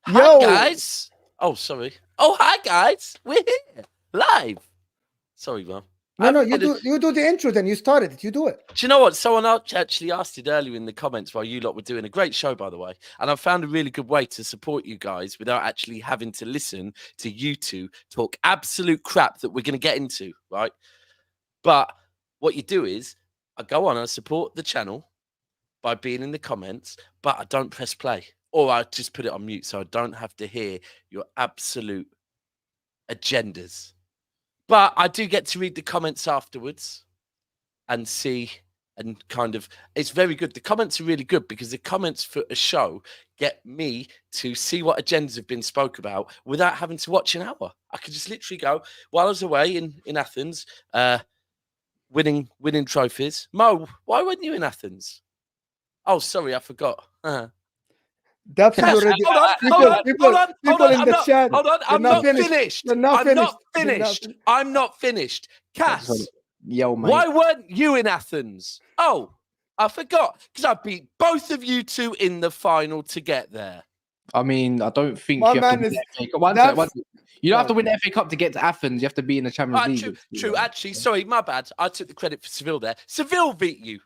Hi, guys. Oh, sorry. Oh, hi, guys. We're here live. Sorry, Mum. No, you do the intro. Then you started it. You do it. Do you know what? Someone actually asked it earlier in the comments while you lot were doing a great show, by the way. And I found a really good way to support you guys without actually having to listen to you two talk absolute crap that we're going to get into, right? But what you do is I go on and I support the channel by being in the comments, but I don't press play. Or I just put it on mute so I don't have to hear your absolute agendas. But I do get to read the comments afterwards and see and kind of, it's very good. The comments are really good because the comments for a show get me to see what agendas have been spoke about without having to watch an hour. I could just literally go, while I was away in Athens, winning trophies. Mo, why weren't you in Athens? Oh, sorry, I forgot. Daps is already. People in the chat. Hold on, I'm not finished. I'm not finished. Cass, yo, mate. Why weren't you in Athens? Oh, I forgot because I beat both of you two in the final to get there. I mean, I don't think you have to win the FA Cup. You don't have to win the FA Cup to get to Athens. You have to be in the Champions League. True. Actually, sorry, my bad. I took the credit for Seville there. Seville beat you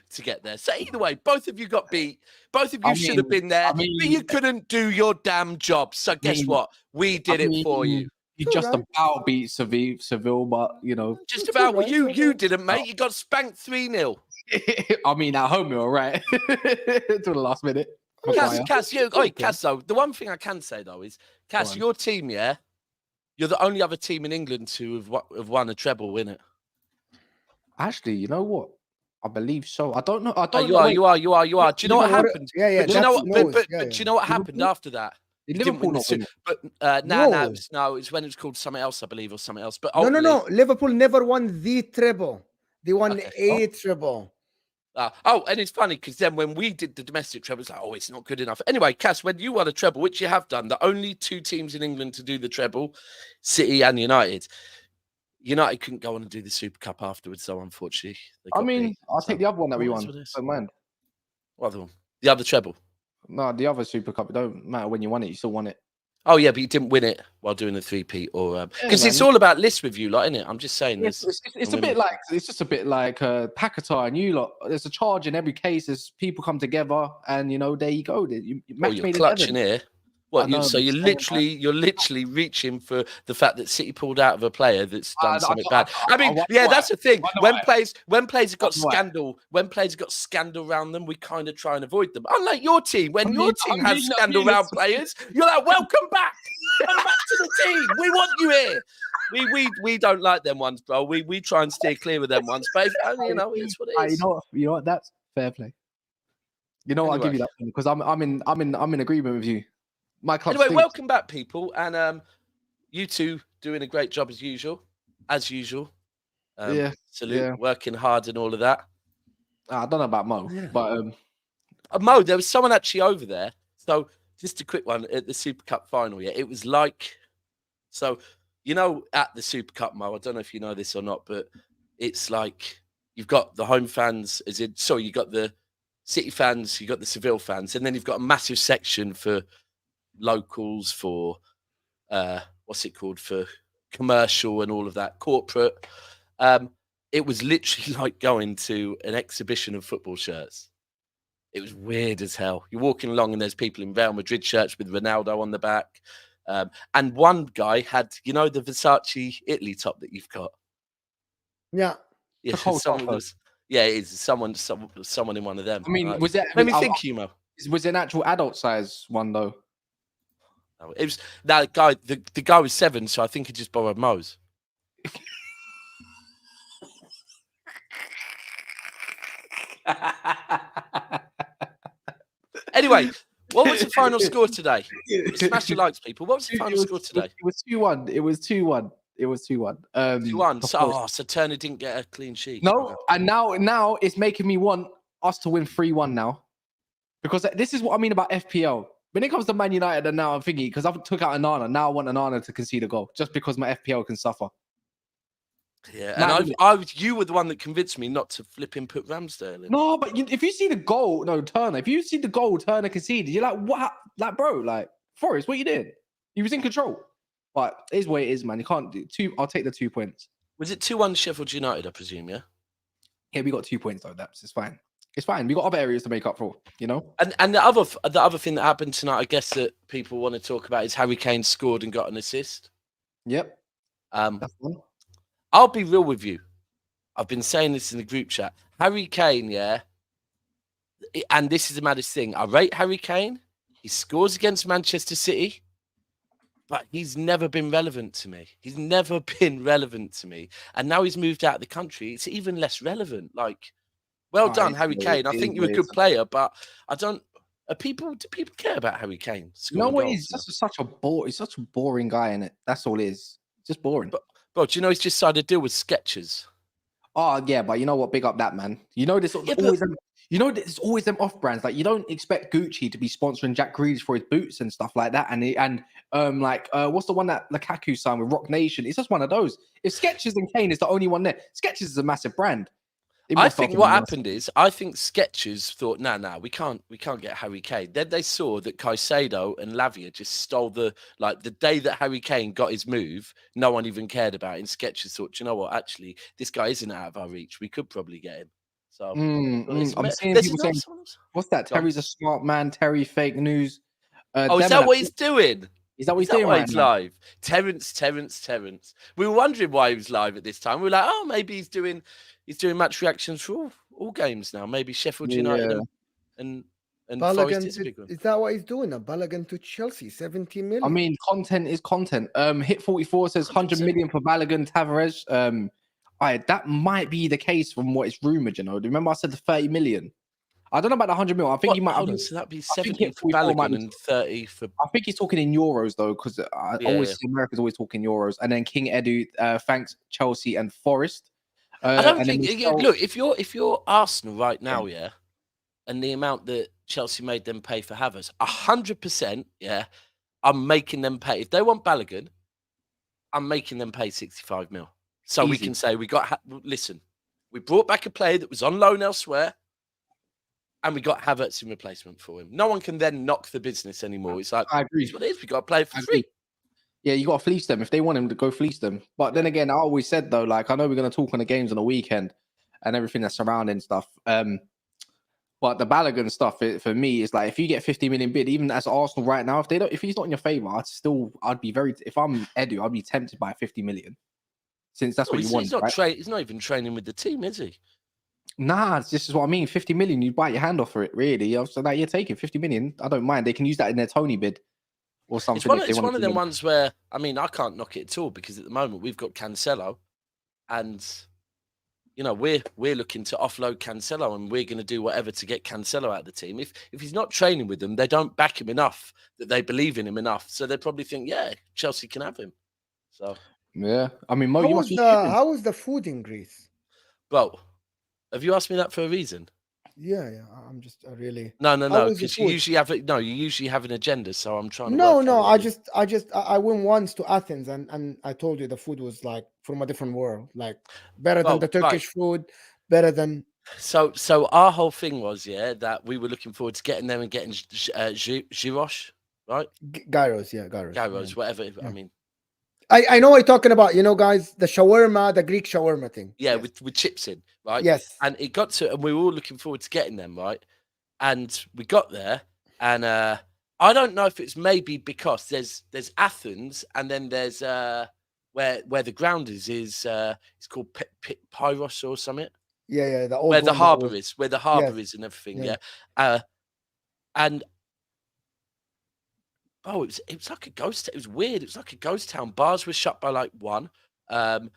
to get there. So either way, both of you got beat. Both of you should have been there, but you couldn't do your damn job. So guess what? We did it for you. You just about beat Seville, but you know, just about. Well, you didn't, mate. You got spanked 3-0. I mean, at home, you're all right to the last minute. Cass, though, the one thing I can say though is, Cass, your team, yeah, you're the only other team in England to have won a treble, innit? Actually, you know what? I believe so. I don't know. You are. Do you know what happened? Yeah. Do you know what? But do you know what happened after that? Liverpool not win. But no, it's when it was called something else, I believe, or something else. But no. Liverpool never won the treble. They won a treble. And it's funny because then when we did the domestic treble, it's like, it's not good enough. Anyway, Cass, when you won a treble, which you have done, the only two teams in England to do the treble, City and United. United couldn't go on and do the Super Cup afterwards, so unfortunately. I'll take the other one that we won. Don't mind. What other one? The other treble? No, the other Super Cup. It don't matter when you won it, you still won it. Oh, yeah, but you didn't win it while doing the three-peat or... Because it's all about lists with you, lot, isn't it? I'm just saying this. It's just a bit like Paquetá and you lot. There's a charge in every case. There's people come together and, you know, there you go. You're clutching here. What? You're literally reaching for the fact that City pulled out of a player that's done something bad. That's the thing. When players have got scandal, around them, we kind of try and avoid them. Unlike your team, when your team has scandal around players, you're like, welcome back. Come back to the team. We want you here. We don't like them ones, bro. We try and steer clear of them ones, but you know, it's what it is. You know what? That's fair play. You know what? I'll give you that one because I'm in agreement with you. Anyway, welcome back, people, and you two doing a great job as usual. Salute, working hard and all of that. I don't know about Mo, but Mo, there was someone actually over there. So just a quick one at the Super Cup final. Yeah, it was like, so you know, at the Super Cup, Mo. I don't know if you know this or not, but it's like you've got the home fans, you got the City fans, you got the Seville fans, and then you've got a massive section for locals, for for commercial and all of that, corporate. It was literally like going to an exhibition of football shirts. It was weird as hell. You're walking along and there's people in Real Madrid shirts with Ronaldo on the back. And one guy had, you know, the Versace Italy top that you've got. Yeah. Yeah, it is someone in one of them. I mean, right? Was that? Let me think, Humo. Was it an actual adult size one though? No, it was that guy. The guy was 7, so I think he just borrowed Mo's. Anyway, what was the final score today? Smash your likes, people. What was the final score today? It was 2-1. It was 2-1. 2-1. So Turner didn't get a clean sheet. No, and now it's making me want us to win 3-1 now. Because this is what I mean about FPL. When it comes to Man United, and now I'm thinking, because I took out Onana, now I want Onana to concede a goal, just because my FPL can suffer. Yeah, and you were the one that convinced me not to flip and put Ramsdale in. No, but if you see the goal, Turner, if you see the goal Turner conceded, you're like, what? Like, bro, like, Forrest, what you did? He was in control. But it is what it is, man. You can't do two. I'll take the 2 points. Was it 2-1 Sheffield United, I presume, yeah? Yeah, we got 2 points, though, Daps. It's fine. It's fine. We got other areas to make up for, you know? And the other thing that happened tonight, I guess, that people want to talk about is Harry Kane scored and got an assist. Yep. That's one. I'll be real with you. I've been saying this in the group chat. Harry Kane, yeah, and this is the maddest thing. I rate Harry Kane. He scores against Manchester City, but he's never been relevant to me. He's never been relevant to me. And now he's moved out of the country. It's even less relevant. Like, well done, Harry Kane. I think you're a good player, but I don't. Do people care about Harry Kane? You know what? He's such a boring guy, innit? That's all it is. Just boring. Bro, do you know he's just signed a deal with Skechers? Oh yeah, but you know what? Big up that man. You know this. There's always them off brands. Like you don't expect Gucci to be sponsoring Jack Grealish for his boots and stuff like that. And what's the one that Lukaku signed with Rock Nation? It's just one of those. If Skechers and Kane is the only one there, Skechers is a massive brand. I think what happened is I think Skechers thought, nah, we can't get Harry Kane. Then they saw that Caicedo and Lavia just stole the day that Harry Kane got his move, no one even cared about it. And Skechers thought, you know what, actually, this guy isn't out of our reach. We could probably get him. So I'm seeing people saying, what's that? Terry's a smart man. Terry fake news. Is that what he's doing? Is that what he's doing right now? Live. Terence. We were wondering why he was live at this time. We were like, oh, maybe he's doing match reactions for all games now. Maybe Sheffield United and Balogun, Forest is a big one. Is that what he's doing now? Balogun to Chelsea, 17 million. I mean, content is content. Hit 44 says 100 million for Balogun, Tavares. That might be the case from what is rumored. You know, remember I said the 30 million. I don't know about the 100 million. I think he might. So that'd be 70 for Balogun and 30 for. I think he's talking in euros though, because always see America's always talking euros. And then King Edu thanks Chelsea and Forest. I don't think. Look, if you're Arsenal right now, yeah, and the amount that Chelsea made them pay for Havertz, 100%, yeah, I'm making them pay. If they want Balogun, I'm making them pay 65 mil. So we can say we brought back a player that was on loan elsewhere, and we got Havertz in replacement for him. No one can then knock the business anymore. It's like, I agree. What it is. We got to play for free. Yeah, you got to fleece them. If they want him to go fleece them. But then again, I always said, though, like, I know we're going to talk on the games on the weekend and everything that's surrounding stuff. But the Balogun stuff, for me, is like, if you get 50 million bid, even as Arsenal right now, if he's not in your favour, if I'm Edu, I'd be tempted by 50 million. Since that's what you want. He's not even training with the team, is he? Nah, this is what I mean. 50 million, you bite your hand off for it, really. So that you're taking 50 million. I don't mind. They can use that in their Tony bid or something. It's one of them ones where, I mean, I can't knock it at all because at the moment we've got Cancelo and, you know, we're looking to offload Cancelo and we're going to do whatever to get Cancelo out of the team. If he's not training with them, they don't back him enough that they believe in him enough. So they probably think, yeah, Chelsea can have him. So. Yeah, I mean, Mo, how was the food in Greece? Bro, have you asked me that for a reason? Yeah. I'm just really no. Because you usually have an agenda, so I'm trying to. No. I went once to Athens, and I told you the food was like from a different world, like better than the Turkish food, better than. So our whole thing was that we were looking forward to getting them and getting gyros, right? Gyros, Gyros, whatever. Yeah. I mean. I know what you're talking about, you know, guys, the shawarma, the Greek shawarma thing. Yeah, yes. with chips in, right? Yes. And it got to, and we were all looking forward to getting them, right? And we got there, and I don't know if it's maybe because there's Athens, and then there's where the ground is it's called Pyros or something. Yeah, where the harbour is, and everything. Yeah. And. Oh, it was like a ghost. It was weird. It was like a ghost town. Bars were shut by like 1. All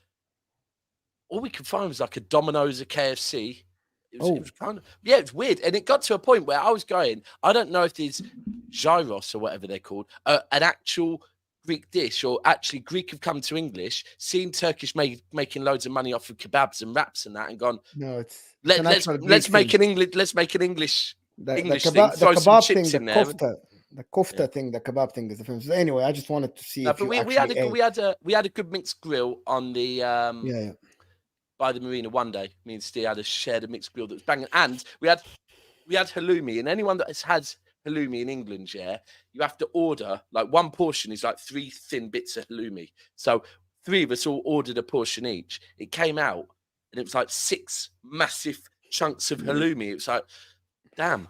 we could find was like a Domino's, a KFC. It was kind of, it's weird. And it got to a point where I was going, I don't know if these gyros or whatever they're called, an actual Greek dish, or actually Greek have come to English, seen Turkish making loads of money off of kebabs and wraps and that, and gone. No, it's an Let's actual Greek make thing. an English. Let's make an English The thing. kebab, the Throw some kebab thing, chips the in there. kofta thing, the kebab thing is the famous. Anyway, I just wanted to see if But you we actually had a ate. we had a good mixed grill on the Yeah. by the marina one day. Me and Steve shared a mixed grill that was banging, and we had halloumi. And anyone that has halloumi in England, yeah, you have to order like one portion is like 3 thin bits of halloumi. So 3 of us all ordered a portion each. It came out and it was like 6 massive chunks of halloumi. It was like, damn.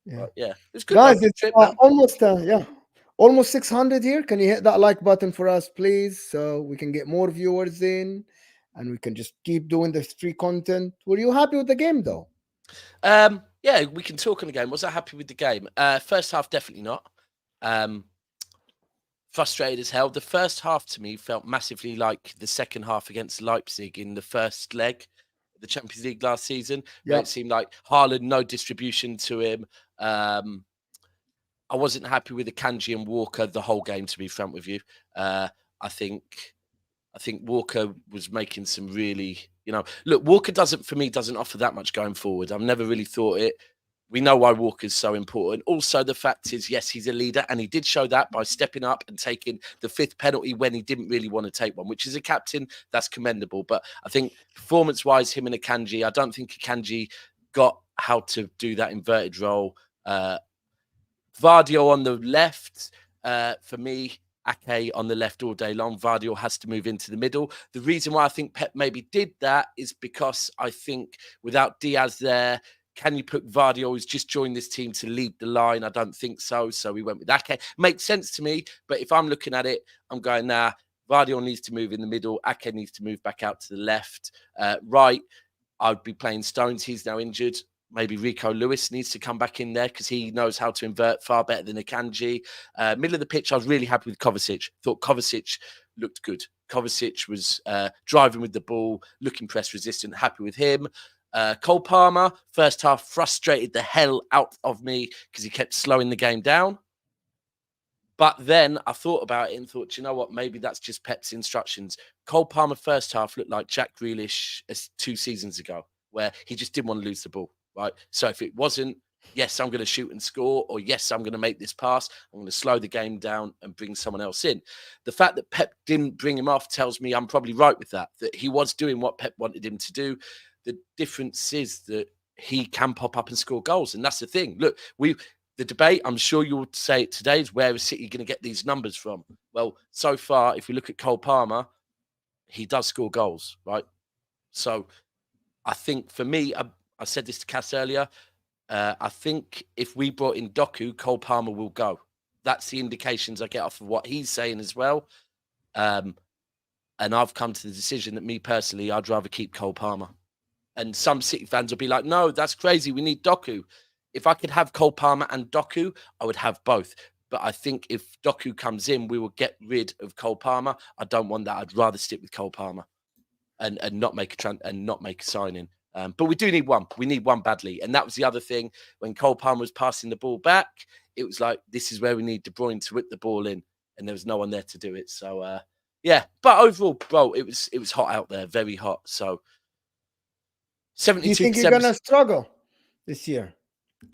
Yeah. Yeah. It was good. Guys, it's trip, almost 600 here. Can you hit that like button for us, please, so we can get more viewers in and we can just keep doing this free content. Were you happy with the game though? Yeah, we can talk on the game. Was I happy with the game? First half, definitely not. Frustrated as hell. The first half to me felt massively like the second half against Leipzig in the first leg of the Champions League last season. Where it seemed like Haaland, no distribution to him. I wasn't happy with Akanji and Walker the whole game, to be frank with you. I think Walker was making some really, look, Walker doesn't offer that much going forward. I've never really thought it. We know why Walker's so important. Also, the fact is, yes, he's a leader, and he did show that by stepping up and taking the 5th penalty when he didn't really want to take one, which is a captain. That's commendable. But I think performance-wise, him and Akanji, I don't think Akanji got how to do that inverted role. Vardio on the left, for me, Ake on the left all day long. Vardio has to move into the middle. The reason why I think Pep maybe did that is because I think without Diaz there, can you put Vardio, who's just joined this team, to lead the line? I don't think so. So we went with Ake. Makes sense to me. But if I'm looking at it, I'm going, nah, Vardio needs to move in the middle. Ake needs to move back out to the left. Right, I'd be playing Stones. He's now injured. Maybe Rico Lewis needs to come back in there because he knows how to invert far better than Akanji. Middle of the pitch, I was really happy with Kovacic. Thought Kovacic looked good. Kovacic was driving with the ball, looking press resistant, happy with him. Cole Palmer, first half, frustrated the hell out of me because he kept slowing the game down. But then I thought about it and thought, you know what? Maybe that's just Pep's instructions. Cole Palmer, first half, looked like Jack Grealish 2 seasons ago, where he just didn't want to lose the ball. Right. So if it wasn't, yes, I'm going to shoot and score, or yes, I'm going to make this pass, I'm going to slow the game down and bring someone else in. The fact that Pep didn't bring him off tells me I'm probably right with that he was doing what Pep wanted him to do. The difference is that he can pop up and score goals. And that's the thing. Look, the debate, I'm sure you'll say it today, is where is City going to get these numbers from? Well, so far, if you look at Cole Palmer, he does score goals, right? So I think for me, I said this to Cass earlier. I think if we brought in Doku, Cole Palmer will go. That's the indications I get off of what he's saying as well. And I've come to the decision that me personally, I'd rather keep Cole Palmer. And some City fans will be like, no, that's crazy. We need Doku. If I could have Cole Palmer and Doku, I would have both. But I think if Doku comes in, we will get rid of Cole Palmer. I don't want that. I'd rather stick with Cole Palmer and not make a signing. But we do need one. We need one badly. And that was the other thing. When Cole Palmer was passing the ball back, it was like, this is where we need De Bruyne to whip the ball in. And there was no one there to do it. So, yeah. But overall, bro, it was hot out there. Very hot. So, 72%. Do you think you're going to struggle this year?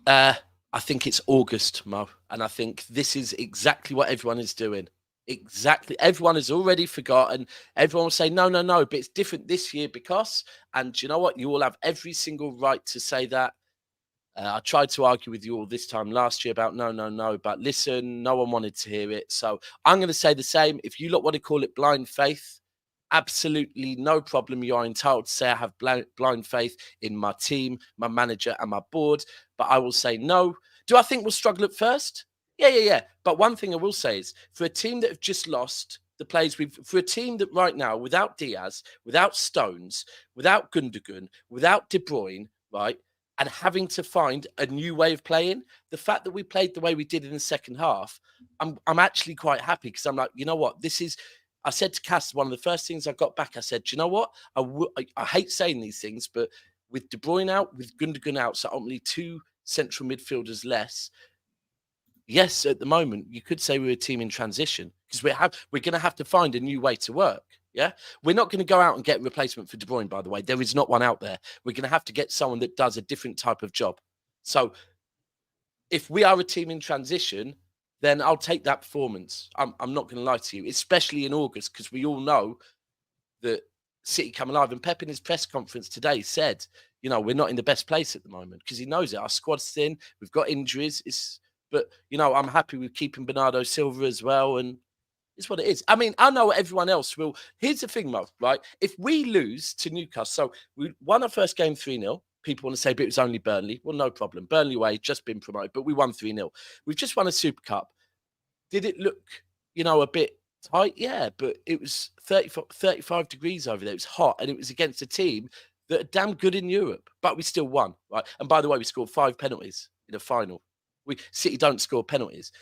I think it's August, Mo. And I think this is exactly what everyone is doing. Exactly. Everyone has already forgotten. Everyone will say, no. But it's different this year because, and you know what? You all have every single right to say that. I tried to argue with you all this time last year about no. But listen, no one wanted to hear it. So I'm going to say the same. If you lot want to call it blind faith, absolutely no problem. You are entitled to say I have blind faith in my team, my manager, and my board. But I will say no. Do I think we'll struggle at first? Yeah. But one thing I will say is, for a team that have just lost the players for a team that right now, without Diaz, without Stones, without Gundogan, without De Bruyne, right, and having to find a new way of playing, the fact that we played the way we did in the second half, I'm actually quite happy because I'm like, you know what, I said to Cass, one of the first things I got back, I said, you know what, I hate saying these things, but with De Bruyne out, with Gundogan out, so only 2 central midfielders less, yes, at the moment, you could say we're a team in transition because we're going to have to find a new way to work. Yeah, we're not going to go out and get a replacement for De Bruyne. By the way, there is not one out there. We're going to have to get someone that does a different type of job. So, if we are a team in transition, then I'll take that performance. I'm not going to lie to you, especially in August, because we all know that City come alive. And Pep in his press conference today said, you know, we're not in the best place at the moment because he knows it. Our squad's thin. We've got injuries. But, you know, I'm happy with keeping Bernardo Silva as well. And it's what it is. I mean, I know everyone else will. Here's the thing, Mo, right? If we lose to Newcastle, so we won our first game 3-0. People want to say, but it was only Burnley. Well, no problem. Burnley away, just been promoted, but we won 3-0. We've just won a Super Cup. Did it look, you know, a bit tight? Yeah, but it was 35 degrees over there. It was hot, and it was against a team that are damn good in Europe, but we still won, right? And by the way, we scored 5 penalties in a final. City don't score penalties.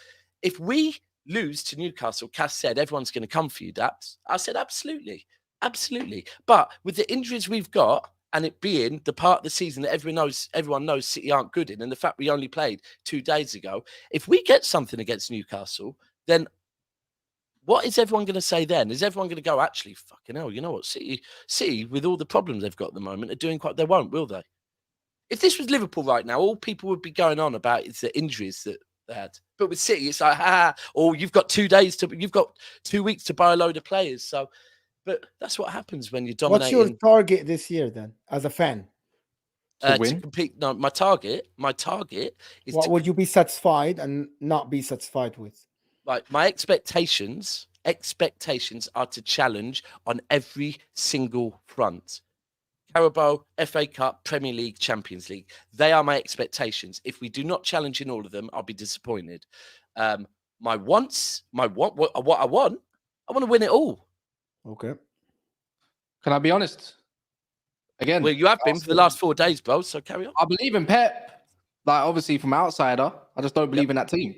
If we lose to Newcastle, Cass said, everyone's going to come for you, Daps. I said, absolutely. Absolutely. But with the injuries we've got, and it being the part of the season that everyone knows City aren't good in, and the fact we only played 2 days ago, if we get something against Newcastle, then what is everyone going to say then? Is everyone going to go, actually, fucking hell, you know what, City, with all the problems they've got at the moment, are doing quite, they won't, will they? If this was Liverpool right now, all people would be going on about is the injuries that they had. But with City, it's like, or you've got 2 weeks to buy a load of players. So, but that's what happens when you're dominating. What's your target this year then, as a fan? To win? To compete. No, my target is. What would you be satisfied and not be satisfied with? Like my expectations are to challenge on every single front. Carabao, FA Cup, Premier League, Champions League. They are my expectations. If we do not challenge in all of them, I'll be disappointed. What I want, I want to win it all. Okay. Can I be honest? Again, Well, you have been for the last 4 days, bro. So carry on. I believe in Pep. Like, obviously, from outsider, I just don't believe in that team.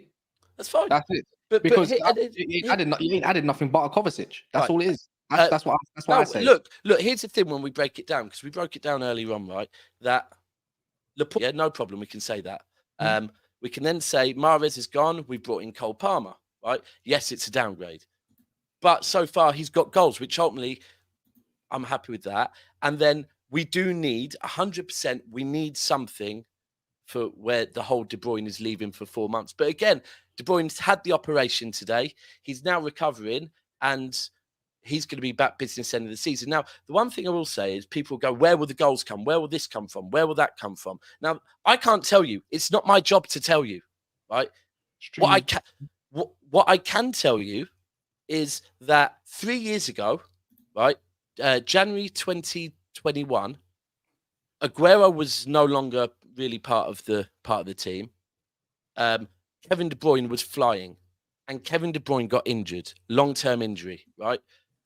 That's fine. That's it. Because he ain't added nothing but a Kovacic. That's all it is. That's what I say. Look. Here's the thing: when we break it down, because we broke it down earlier on, right? That Laporte, yeah, no problem. We can say that. We can then say Mahrez is gone. We brought in Cole Palmer, right? Yes, it's a downgrade, but so far he's got goals, which ultimately I'm happy with that. And then we do need 100%. We need something for where the whole De Bruyne is leaving for 4 months. But again, De Bruyne's had the operation today. He's now recovering, and he's going to be back business end of the season. Now, the one thing I will say is people go, where will the goals come? Where will this come from? Where will that come from? Now, I can't tell you. It's not my job to tell you, right? What I can tell you is that 3 years ago, right, January 2021, Aguero was no longer really part of the team. Kevin De Bruyne was flying, and Kevin De Bruyne got injured, long-term injury, right?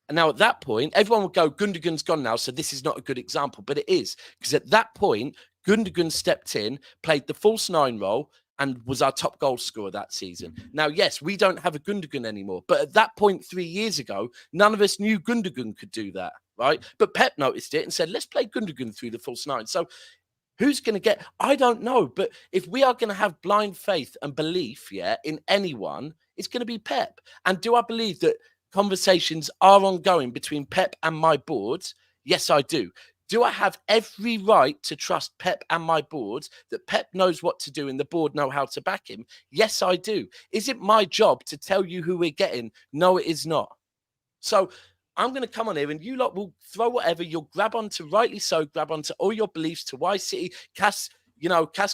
And now at that point, everyone would go, Gundogan's gone now, so this is not a good example, but it is, because at that point, Gundogan stepped in, played the false 9 role, and was our top goal scorer that season. Now, yes, we don't have a Gundogan anymore, but at that point 3 years ago, none of us knew Gundogan could do that, right? But Pep noticed it and said, let's play Gundogan through the false 9. So who's going to get, I don't know, but if we are going to have blind faith and belief, in anyone, it's going to be Pep. And do I believe that conversations are ongoing between Pep and my board? Yes, I do. Do I have every right to trust Pep and my board, that Pep knows what to do and the board know how to back him? Yes, I do. Is it my job to tell you who we're getting? No, it is not. So I'm going to come on here and you lot will throw whatever. You'll grab onto, rightly so, grab onto all your beliefs to why City. Cass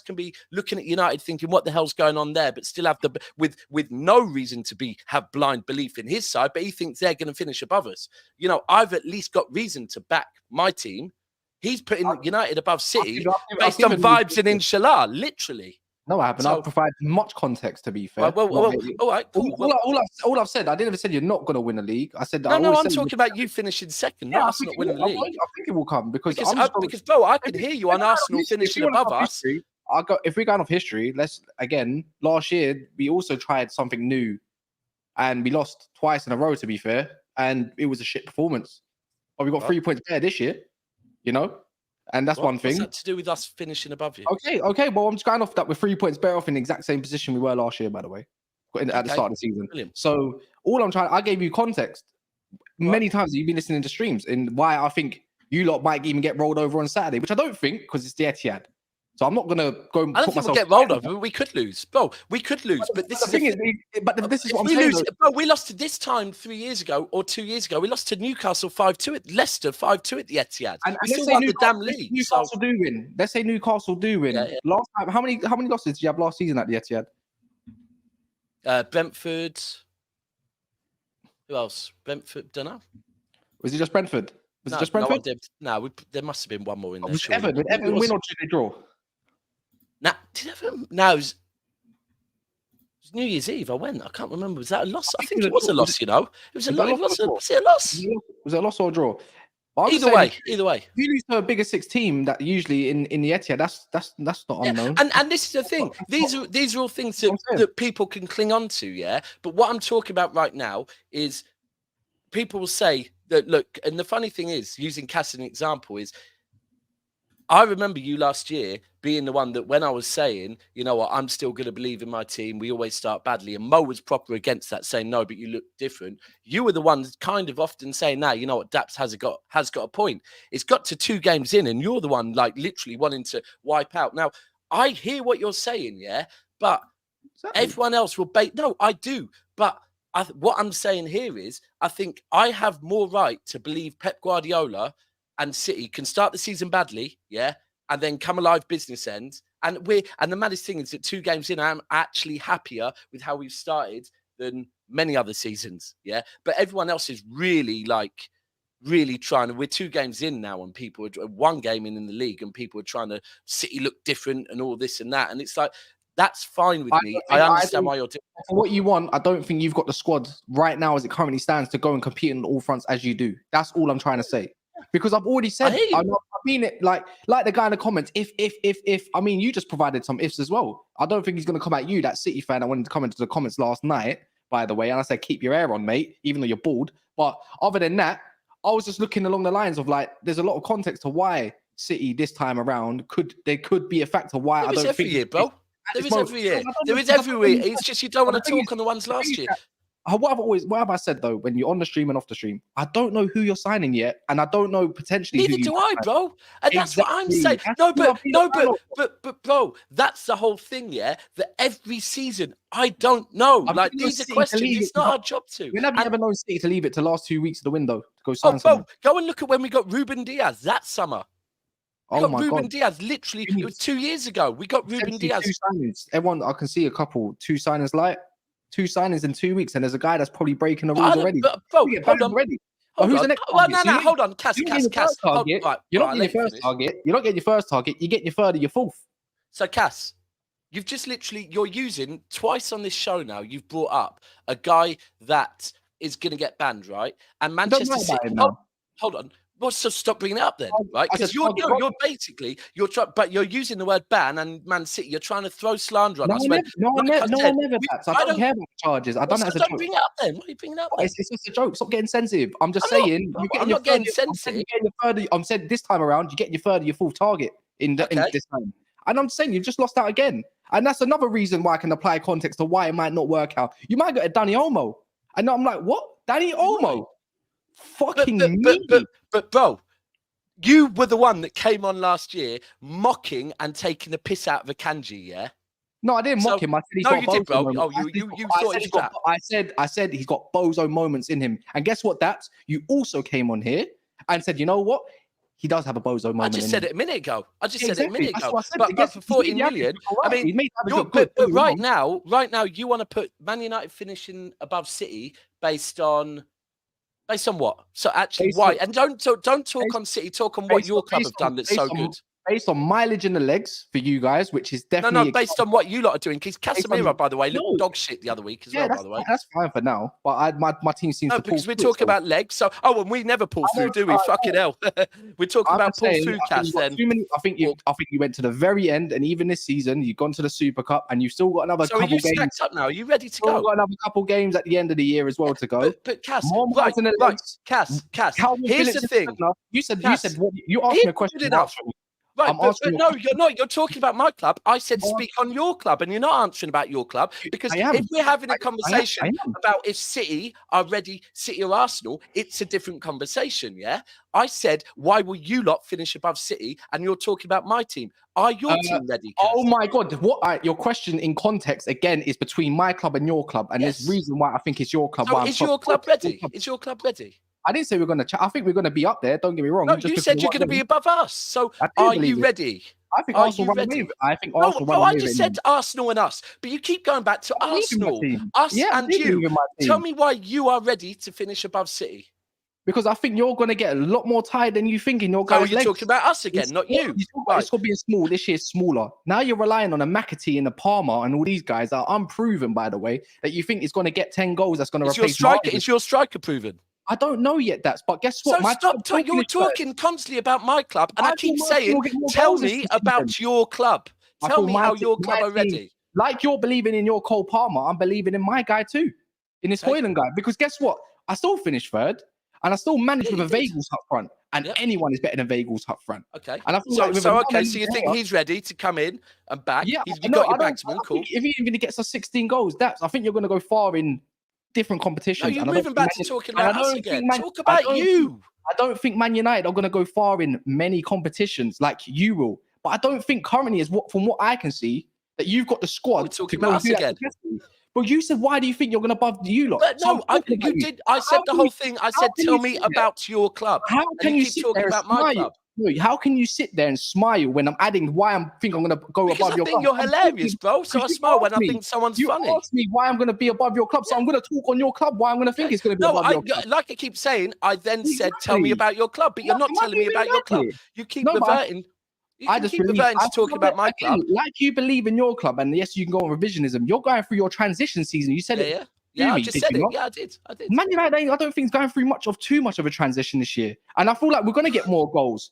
can be looking at United thinking, what the hell's going on there? But still have with no reason to have blind belief in his side, but he thinks they're going to finish above us. I've at least got reason to back my team. He's putting United above City based on vibes and inshallah, literally. No, I haven't. So, I'll provide much context, to be fair. Well, all right, cool. All I've said, I didn't even say you're not going to win the league. I said no. I'm talking about you finishing second, not us not winning the league. I think it will come because bro, I could hear you on Arsenal finishing above us. If we're going off history, last year we also tried something new, and we lost twice in a row. To be fair, and it was a shit performance. But we got 3 points there this year. And that's one thing. What's that to do with us finishing above you? Okay. Well, I'm just going off that we're 3 points better off in the exact same position we were last year, by the way. at the start of the season. Brilliant. So I gave you context many times. You've been listening to streams and why I think you lot might even get rolled over on Saturday, which I don't think because it's the Etihad. So I'm not gonna go. And I don't think we'll get rolled over. We could lose, bro. We could lose, but this is the thing. This is what I'm saying. Bro, we lost to this time 3 years ago or 2 years ago. We lost to Newcastle 5-2 at Leicester 5-2 at the Etihad. And we still won the damn league. Newcastle do win. Let's say Newcastle do win. Yeah. Last time, how many losses did you have last season at the Etihad? Brentford. Who else? Brentford. Don't know. Was it just Brentford? Was it just Brentford? There must have been one more in there. Was Everton? Did Everton win or did they draw? Did Everton? No, it was New Year's Eve. I went. I can't remember. Was that a loss? I think it was a loss. You know, it was a loss. Was it a loss? Was it a loss or a draw? Either way. If you lose to a bigger six team that usually in the Etihad, that's not unknown. And this is the thing. These are all things that people can cling on to. Yeah. But what I'm talking about right now is people will say that, look, and the funny thing is, using Cass as an example, is I remember you last year being the one that when I was saying, you know what, I'm still going to believe in my team. We always start badly. And Mo was proper against that, saying, no, but you look different. You were the ones kind of often saying, nah, you know what, Daps has got a point. It's got to 2 games in and you're the one like literally wanting to wipe out. Now, I hear what you're saying, yeah, but everyone else will bait. No, I do. But what I'm saying here is I think I have more right to believe Pep Guardiola and City can start the season badly, yeah, and then come alive business end. And the maddest thing is that 2 games in, I'm actually happier with how we've started than many other seasons, yeah. But everyone else is really trying to. We're 2 games in now, and people are 1 game in the league, and people are trying to City look different and all this and that. And it's like that's fine with me. I understand why you're doing. For what you want, I don't think you've got the squad right now as it currently stands to go and compete on all fronts as you do. That's all I'm trying to say. Because I've already said, I mean it like the guy in the comments. If I mean, you just provided some ifs as well. I don't think he's going to come at you, that City fan. I wanted to come into the comments last night, by the way, and I said, keep your hair on, mate, even though you're bald. But other than that, I was just looking along the lines of like, there's a lot of context to why City this time around could be a factor why I don't think. Every year, bro. There is every year. There is every year. It's just you don't want to talk on the ones last year. What have I said though? When you're on the stream and off the stream, I don't know who you're signing yet, and I don't know potentially. Neither do I, bro. And that's what I'm saying. But bro, that's the whole thing, yeah. That every season, I don't know. Like these are questions. It's not our job to. When have you ever known City to leave it to the last 2 weeks of the window to go sign someone? Bro, go and look at when we got Ruben Diaz that summer. We got Ruben Diaz. Literally, it was 2 years ago. We got Ruben Diaz. 2 signings. Everyone, I can see a couple. 2 signings light. 2 signings in 2 weeks, and there's a guy that's probably breaking the rules already. Bro, hold on. Already. Who's the next target? No, hold on. Cass. You're not getting your first target. You're not getting your first target. You get your third or your fourth. So, Cass, you've just literally, you're using twice on this show now, you've brought up a guy that is going to get banned, right? And Manchester City. Hold on. Well, so stop bringing it up then, right? Because you're using the word ban and Man City. You're trying to throw slander on us. No one never bats. I don't care about charges. I've done that as a joke. Don't bring it up then. What are you bringing up? It's just a joke. Stop getting sensitive. I'm just saying. I'm not getting sensitive. I'm saying this time around, you get your third or your fourth target in this time. And I'm saying you've just lost out again. And that's another reason why I can apply context to why it might not work out. You might get a Danny Olmo. And I'm like, what? Danny Olmo? But bro, you were the one that came on last year mocking and taking the piss out of Akanji, yeah? No, I didn't mock him. I said you did, bro. Oh, you thought he's crap. I said he's got bozo moments in him. And guess what, Daps? You also came on here and said, you know what? He does have a bozo moment. I just said it a minute ago. But for 14 million, I mean, but right now, you want to put Man United finishing above City based on what? So actually, why? And don't talk on City. Talk on what your club have done that's so good. Based on mileage in the legs for you guys, which is definitely no. Based on what you lot are doing, because Casemiro, by the way, looked dog shit the other week as well. By the way, that's fine for now. But my team seems to pull because we're talking about legs. So and we never pull through, do we? Fucking hell, we're talking about pull through, Cass. Then I think you went to the very end, and even this season, you've gone to the Super Cup, and you've still got another couple games. So are you stacked up now? Are you ready to go? Got another couple games at the end of the year as well to go. But Cass, Cass. Here's the thing. You said you asked me a question. Right, I'm but asking. no, you're not. You're talking about my club. I said speak on your club, and you're not answering about your club because I am. if we're having a I conversation am. about if City are ready, City or Arsenal, it's a different conversation. Yeah, I said why will you lot finish above City, and you're talking about my team. Are your team ready? Oh my God! Your question in context again is between my club and your club, and Yes. there's reason why I think it's your club. So why is your club ready? Is your club ready? I didn't say we're going to. I think we're going to be up there. Don't get me wrong. No, just you said you're going to be above us. So are you ready? I think Are Arsenal you run away ready? with it. I think No, Arsenal run bro, away I with just it. said Arsenal and us, but you keep going back to I believe in my Arsenal, team. us Yeah, I and do you. believe in my team. Tell me why you are ready to finish above City. Because I think you're going to get a lot more tired than you think in your So guys' you're legs. talking about us again, not you. Right. It's going to be small. This year's smaller. Now you're relying on a McAtee and a Palmer and all these guys that are unproven, by the way, that you think is going to get 10 goals. That's going to replace Is your striker proven? I don't know yet, but guess what? So stop talking. You're talking constantly about my club, and I keep saying, tell me about your club. Tell me how your club are ready. Like you're believing in your Cole Palmer, I'm believing in my guy too, in this Hoyland guy. Because guess what? I still finished third, and I still managed with a Vegas up front, and anyone is better than Vegas up front. Okay. And I feel so you think he's ready to come in and back? Yeah, you got your backsman. Cool. If he even gets us 16 goals, I think you're going to go far in different competitions. No, you're moving back to talking about us again. Talk about you. I don't think Man United are going to go far in many competitions like you will. But I don't think currently, from what I can see, that you've got the squad to go us again. But you said, why do you think you're going to above you lot? But no, you did. I said the whole thing. I said, tell me about your club. How can you keep talking about my club? How can you sit there and smile when I'm adding why I think I'm going to go above your club? I think you're hilarious, bro. So I smile when I think someone's funny. You asked me why I'm going to be above your club, so I'm going to talk on your club. Why I'm going to think it's going to be above your club. Like I keep saying, I then said, tell me about your club, but you're not telling me about your club. You keep reverting. I just keep reverting to talking about my club. Like you believe in your club, and yes, you can go on revisionism. You're going through your transition season. You said it. Yeah, I just said it. Yeah, I did. Man United, I don't think it's going through too much of a transition this year, and I feel like we're going to get more goals.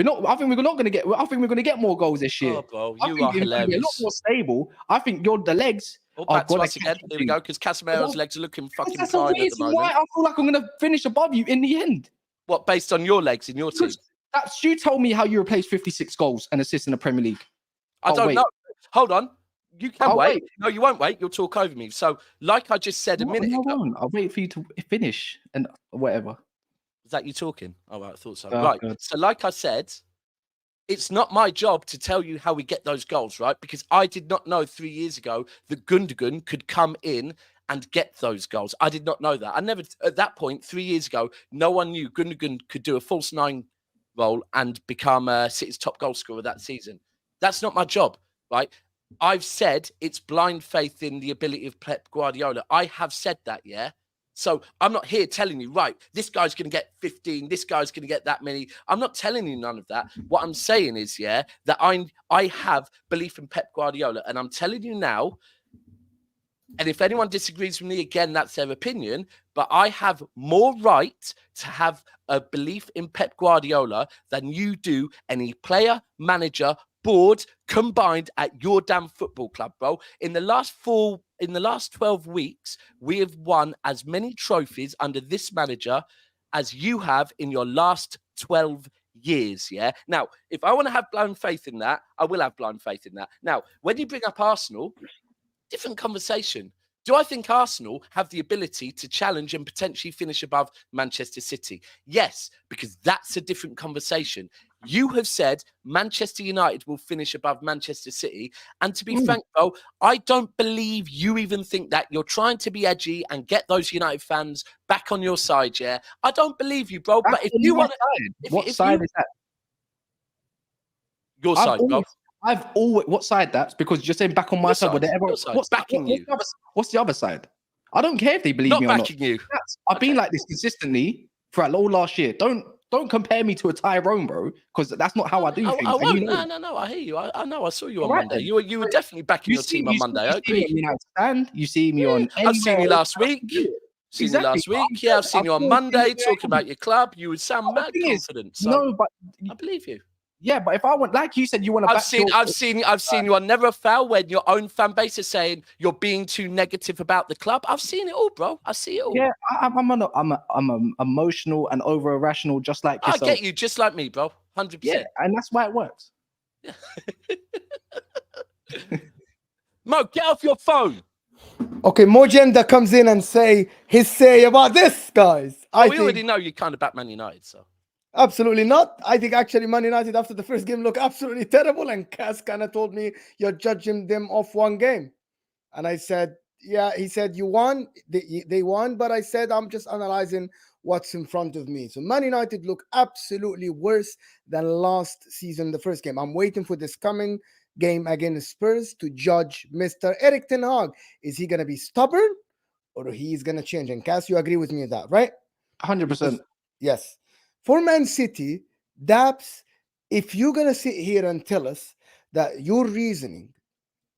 I think we're going to get more goals this year. Oh, bro, you are hilarious. A lot more stable. I think the legs. Back to us again. Here we go. Because Casemiro's legs are looking fucking fine at the moment. Why I feel like I'm going to finish above you in the end. What, based on your legs in your team? You tell me how you replaced 56 goals and assists in the Premier League. I don't know. Hold on. You can wait. No, you won't wait. You'll talk over me. So, like I just said a minute ago. I'll wait for you to finish and whatever. Is that you talking? Oh, right, I thought so. Right. God. So, like I said, it's not my job to tell you how we get those goals, right? Because I did not know 3 years ago that Gundogan could come in and get those goals. I did not know that. I never, at that point, 3 years ago, no one knew Gundogan could do a false nine role and become City's top goal scorer that season. That's not my job, right? I've said it's blind faith in the ability of Pep Guardiola. I have said that, yeah? So I'm not here telling you, right, this guy's going to get 15, this guy's going to get that many. I'm not telling you none of that. What I'm saying is, yeah, that I have belief in Pep Guardiola, and I'm telling you now, and if anyone disagrees with me, again, that's their opinion, but I have more right to have a belief in Pep Guardiola than you do any player, manager, board combined at your damn football club, bro. In the last 12 weeks, we have won as many trophies under this manager as you have in your last 12 years, yeah? Now, if I want to have blind faith in that, I will have blind faith in that. Now, when you bring up Arsenal, different conversation. Do I think Arsenal have the ability to challenge and potentially finish above Manchester City? Yes, because that's a different conversation. You have said Manchester United will finish above Manchester City. And to be frank, bro, I don't believe you even think that. You're trying to be edgy and get those United fans back on your side, yeah? I don't believe you, bro. But if you want to... What side is that? Your side, bro. I've always... What side that's? Because you're saying back on my side. What's backing you? What's the other side? I don't care if they believe me or not. Not backing you. I've been like this consistently throughout all last year. Don't compare me to a Tyrone, bro, because that's not how I do things. I won't. No. I hear you. I know. I saw you on Monday. You were definitely backing your team on Monday. I agree. You see me on. I've seen you last week. Yeah, I've seen you on Monday talking about your club. You would sound mad confident. No, but I believe you. Yeah, but if I want, like you said, you want to. I've seen you on Never a Foul when your own fan base is saying you're being too negative about the club. I've seen it all, bro. I see it all. Yeah, I'm emotional and over irrational, just like yourself. I get you, just like me, bro. 100%. Yeah, and that's why it works. Mo, get off your phone. Okay, Mojenda comes in and say his say about this, guys. We already know you kind of back Man United, so. Absolutely not. I think actually Man United after the first game look absolutely terrible, and Cass kind of told me you're judging them off one game. And I said, yeah, he said, you won. They won, but I said, I'm just analyzing what's in front of me. So Man United look absolutely worse than last season, the first game. I'm waiting for this coming game against Spurs to judge Mr. Erik ten Hag. Is he going to be stubborn or he's going to change? And Cass, you agree with me on that, right? 100%. Yes. For Man City, Daps, if you're going to sit here and tell us that your reasoning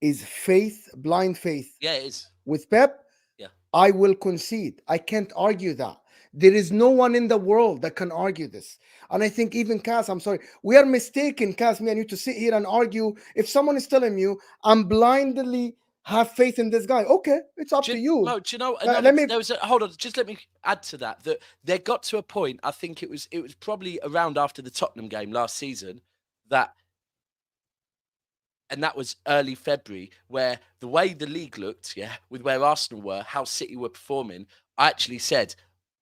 is faith, blind faith. Yeah, it is. With Pep, yeah, I will concede. I can't argue that. There is no one in the world that can argue this. And I think even Cass, I'm sorry, we are mistaken, Cass, me and you, to sit here and argue. If someone is telling you, I'm blindly have faith in this guy, okay, it's up to you. No, do you know? Hold on, just let me add to that. That there got to a point. I think it was probably around after the Tottenham game last season and that was early February, where the way the league looked, with where Arsenal were, how City were performing, I actually said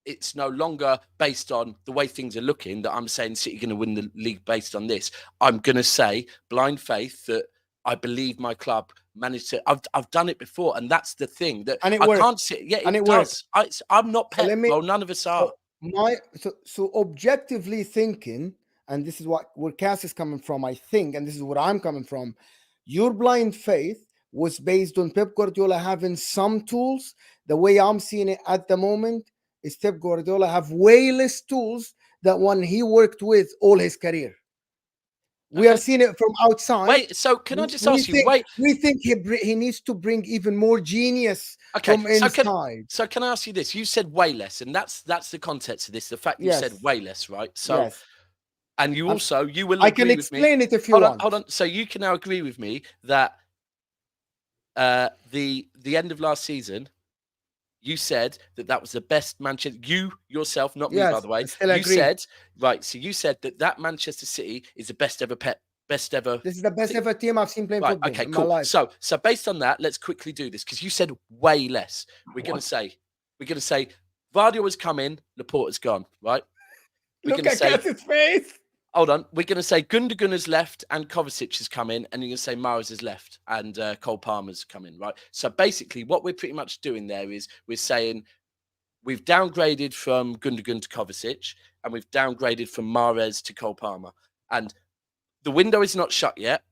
it's no longer based on the way things are looking that I'm saying City going to win the league based on this. I'm going to say blind faith that I believe my club managed to. I've done it before, and that's the thing that and it I works. can't see. Yeah, and it does. Works. I'm not Pep. Well, none of us are. So objectively thinking, and this is where Cass is coming from, I think, and this is where I'm coming from. Your blind faith was based on Pep Guardiola having some tools. The way I'm seeing it at the moment is Pep Guardiola have way less tools than when he worked with all his career. We are seeing it from outside. Wait, so can I just ask you? We think he needs to bring even more genius from inside. So can I ask you this? You said way less, and that's the context of this. The fact you said way less, right? So. Yes. And you also, you will agree with me. I can explain it if you want. Hold on. So you can now agree with me that the end of last season, you said that was the best Manchester. You yourself, not me, by the way. You said right. So you said that Manchester City is the best ever best ever. This is the best ever team I've seen playing football. Okay, cool. My life. So based on that, let's quickly do this because you said way less. We're gonna say Vardy has come in, Laporta's gone, right? Look at Cass's face. Hold on. We're going to say Gundogan has left and Kovacic has come in, and you're going to say Mahrez has left and Cole Palmer's come in, right? So basically, what we're pretty much doing there is we're saying we've downgraded from Gundogan to Kovacic, and we've downgraded from Mahrez to Cole Palmer, and the window is not shut yet.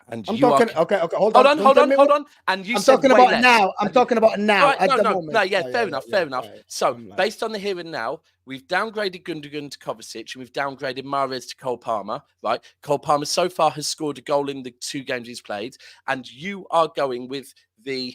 And I'm talking. Okay. Hold on. And you I'm said talking about now. I'm talking about now at the moment. No, fair enough. Right. So based on the here and now, we've downgraded Gundogan to Kovacic and we've downgraded Mahrez to Cole Palmer. Right? Cole Palmer so far has scored a goal in the 2 games he's played, and you are going with we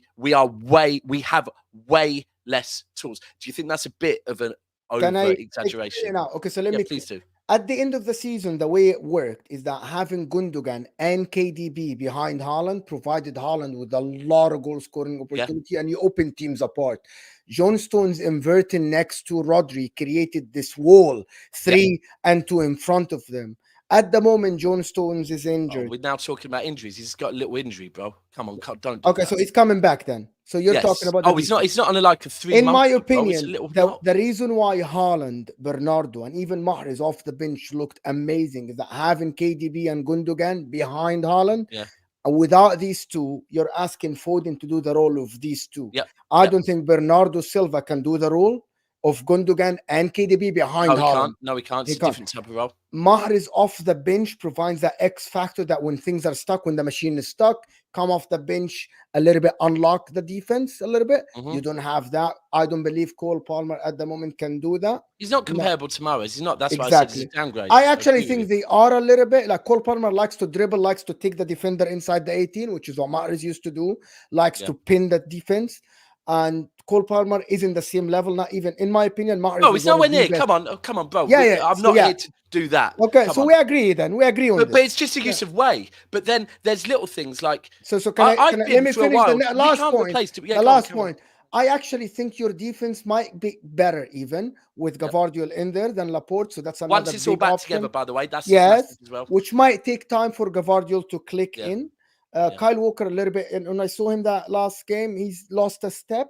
have way less tools. Do you think that's a bit of an over exaggeration? Now, okay. So let me please do. At the end of the season, the way it worked is that having Gundogan and KDB behind Haaland provided Haaland with a lot of goal scoring opportunity, and you open teams apart. John Stones inverting next to Rodri created this wall, 3 and 2 in front of them. At the moment, John Stones is injured. We're now talking about injuries. He's got a little injury, bro. Come on, don't do that. So he's coming back then. So you're talking about. He's not on a 3 In months, my opinion, the reason why Haaland, Bernardo, and even Mahrez off the bench looked amazing is that having KDB and Gundogan behind Haaland. Yeah. And without these two, you're asking Foden to do the role of these two. I don't think Bernardo Silva can do the role of Gundogan and KDB behind Haaland. No, he can't. It's a different type of role. Mahrez off the bench provides that X factor that when things are stuck, when the machine is stuck, come off the bench a little bit, unlock the defense a little bit. You don't have that. I don't believe Cole Palmer at the moment can do that. He's not comparable to Mahrez. He's not. That's why I said he's a downgrade. I actually think they are a little bit. Like Cole Palmer likes to dribble, likes to take the defender inside the 18, which is what Mahrez used to do, likes to pin the defense. And Cole Palmer isn't the same level, not even in my opinion. Mahrez he's nowhere near. Come on, bro. I'm not here to do that. Okay, we agree then. We agree on this. But it's just a use of way. But then there's little things like. So let me finish the last point. The last point. I actually think your defense might be better even with Gavardiol in there than Laporte. So that's another Once it's all big back option. together, by the way, that's Yes, massive as well. which might take time for Gavardiol to click Yeah. in. Yeah. Kyle Walker a little bit, and when I saw him that last game, he's lost a step.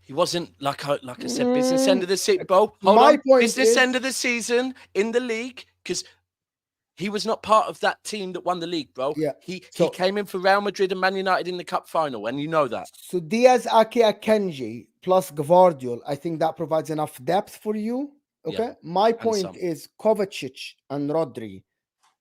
He wasn't like I said, business end of the season. Hold My on, point business is- end of the season in the league because he was not part of that team that won the league, bro. Yeah. He So- came in for Real Madrid and Man United in the cup final, and you know that. So Diaz, Ake, Akanji plus Gavardiol, I think that provides enough depth for you. Okay. Yeah. My And point some. is Kovacic and Rodri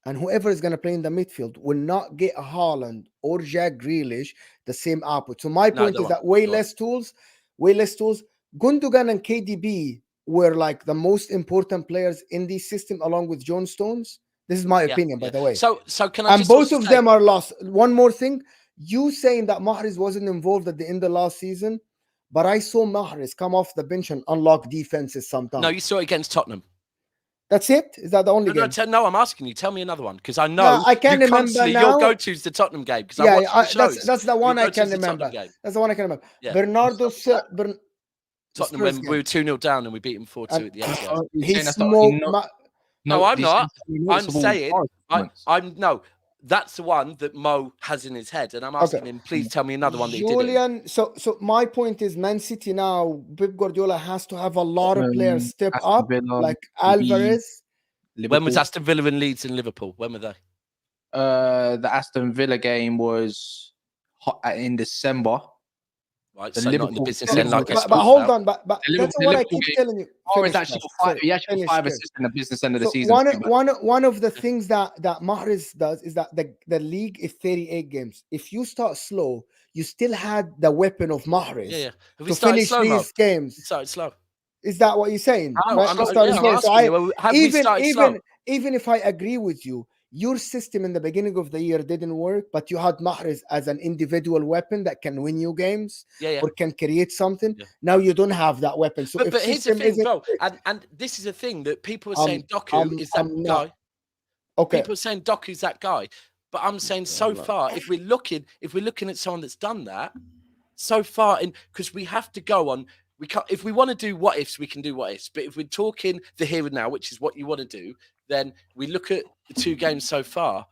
and whoever is going to play in the midfield will not get Haaland or Jack Grealish the same output. So my point they is that won't. way They won't. less tools, way less tools. Gundogan and KDB were like the most important players in this system along with John Stones. This is my opinion, by the way. So can I And just both also of say- them are lost. One more thing, you saying that Mahrez wasn't involved at the end of last season, but I saw Mahrez come off the bench and unlock defenses sometimes. No, you saw it against Tottenham. That's it? Is that the only game? No, I'm asking you. Tell me another one because I know Yeah, I can't you remember constantly now. your go-to is the Tottenham game because Yeah, I watch the shows. that's the one Your I go-to can is the Tottenham remember. game. That's the one I can remember. Yeah. Bernardo Tottenham Spurs when game. we were 2-0 down and we beat them 4-2 at the Etihad. He Saying that's not- smoked. No, I'm not. I'm noticeable saying performance. no. That's the one that Mo has in his head, and I'm asking him. Please tell me another one that he didn't. Julian, so my point is, Man City now, Pep Guardiola has to have a lot of players step Aston up, Villa, like Leeds, Alvarez. When was Aston Villa and Leeds and Liverpool? When were they? The Aston Villa game was in December. Right, The so not in the Liverpool- business the end like I Liverpool- spoke But hold about. on, but The that's Liverpool what I game- keep telling you. He Finish actually first. got he actually Finish got 5 first. assists in the business end of the So season. one of the things that Mahrez does is that the league is 38 games. If you start slow, you still had the weapon of Mahrez Yeah. Have we to started finish slow, Mo? these games. We started slow. Is that what you're saying? No, Right? I'm We not- started yeah, I'm slow. So asking you, have we started slow? even if I agree with you, your system in the beginning of the year didn't work, but you had Mahrez as an individual weapon that can win you games Yeah. or can create something. Yeah. Now you don't have that weapon. So But if here's the system thing, isn't bro, and this is a thing that people are Um, saying Doku is that I'm not- guy. okay, People are saying Doku's that guy, but I'm saying so far, if we're looking at someone that's done that so far, because we have to go on. We can't, if we want to do what ifs, we can do what ifs. But if we're talking the here and now, which is what you want to do, then we look at the 2 games so far.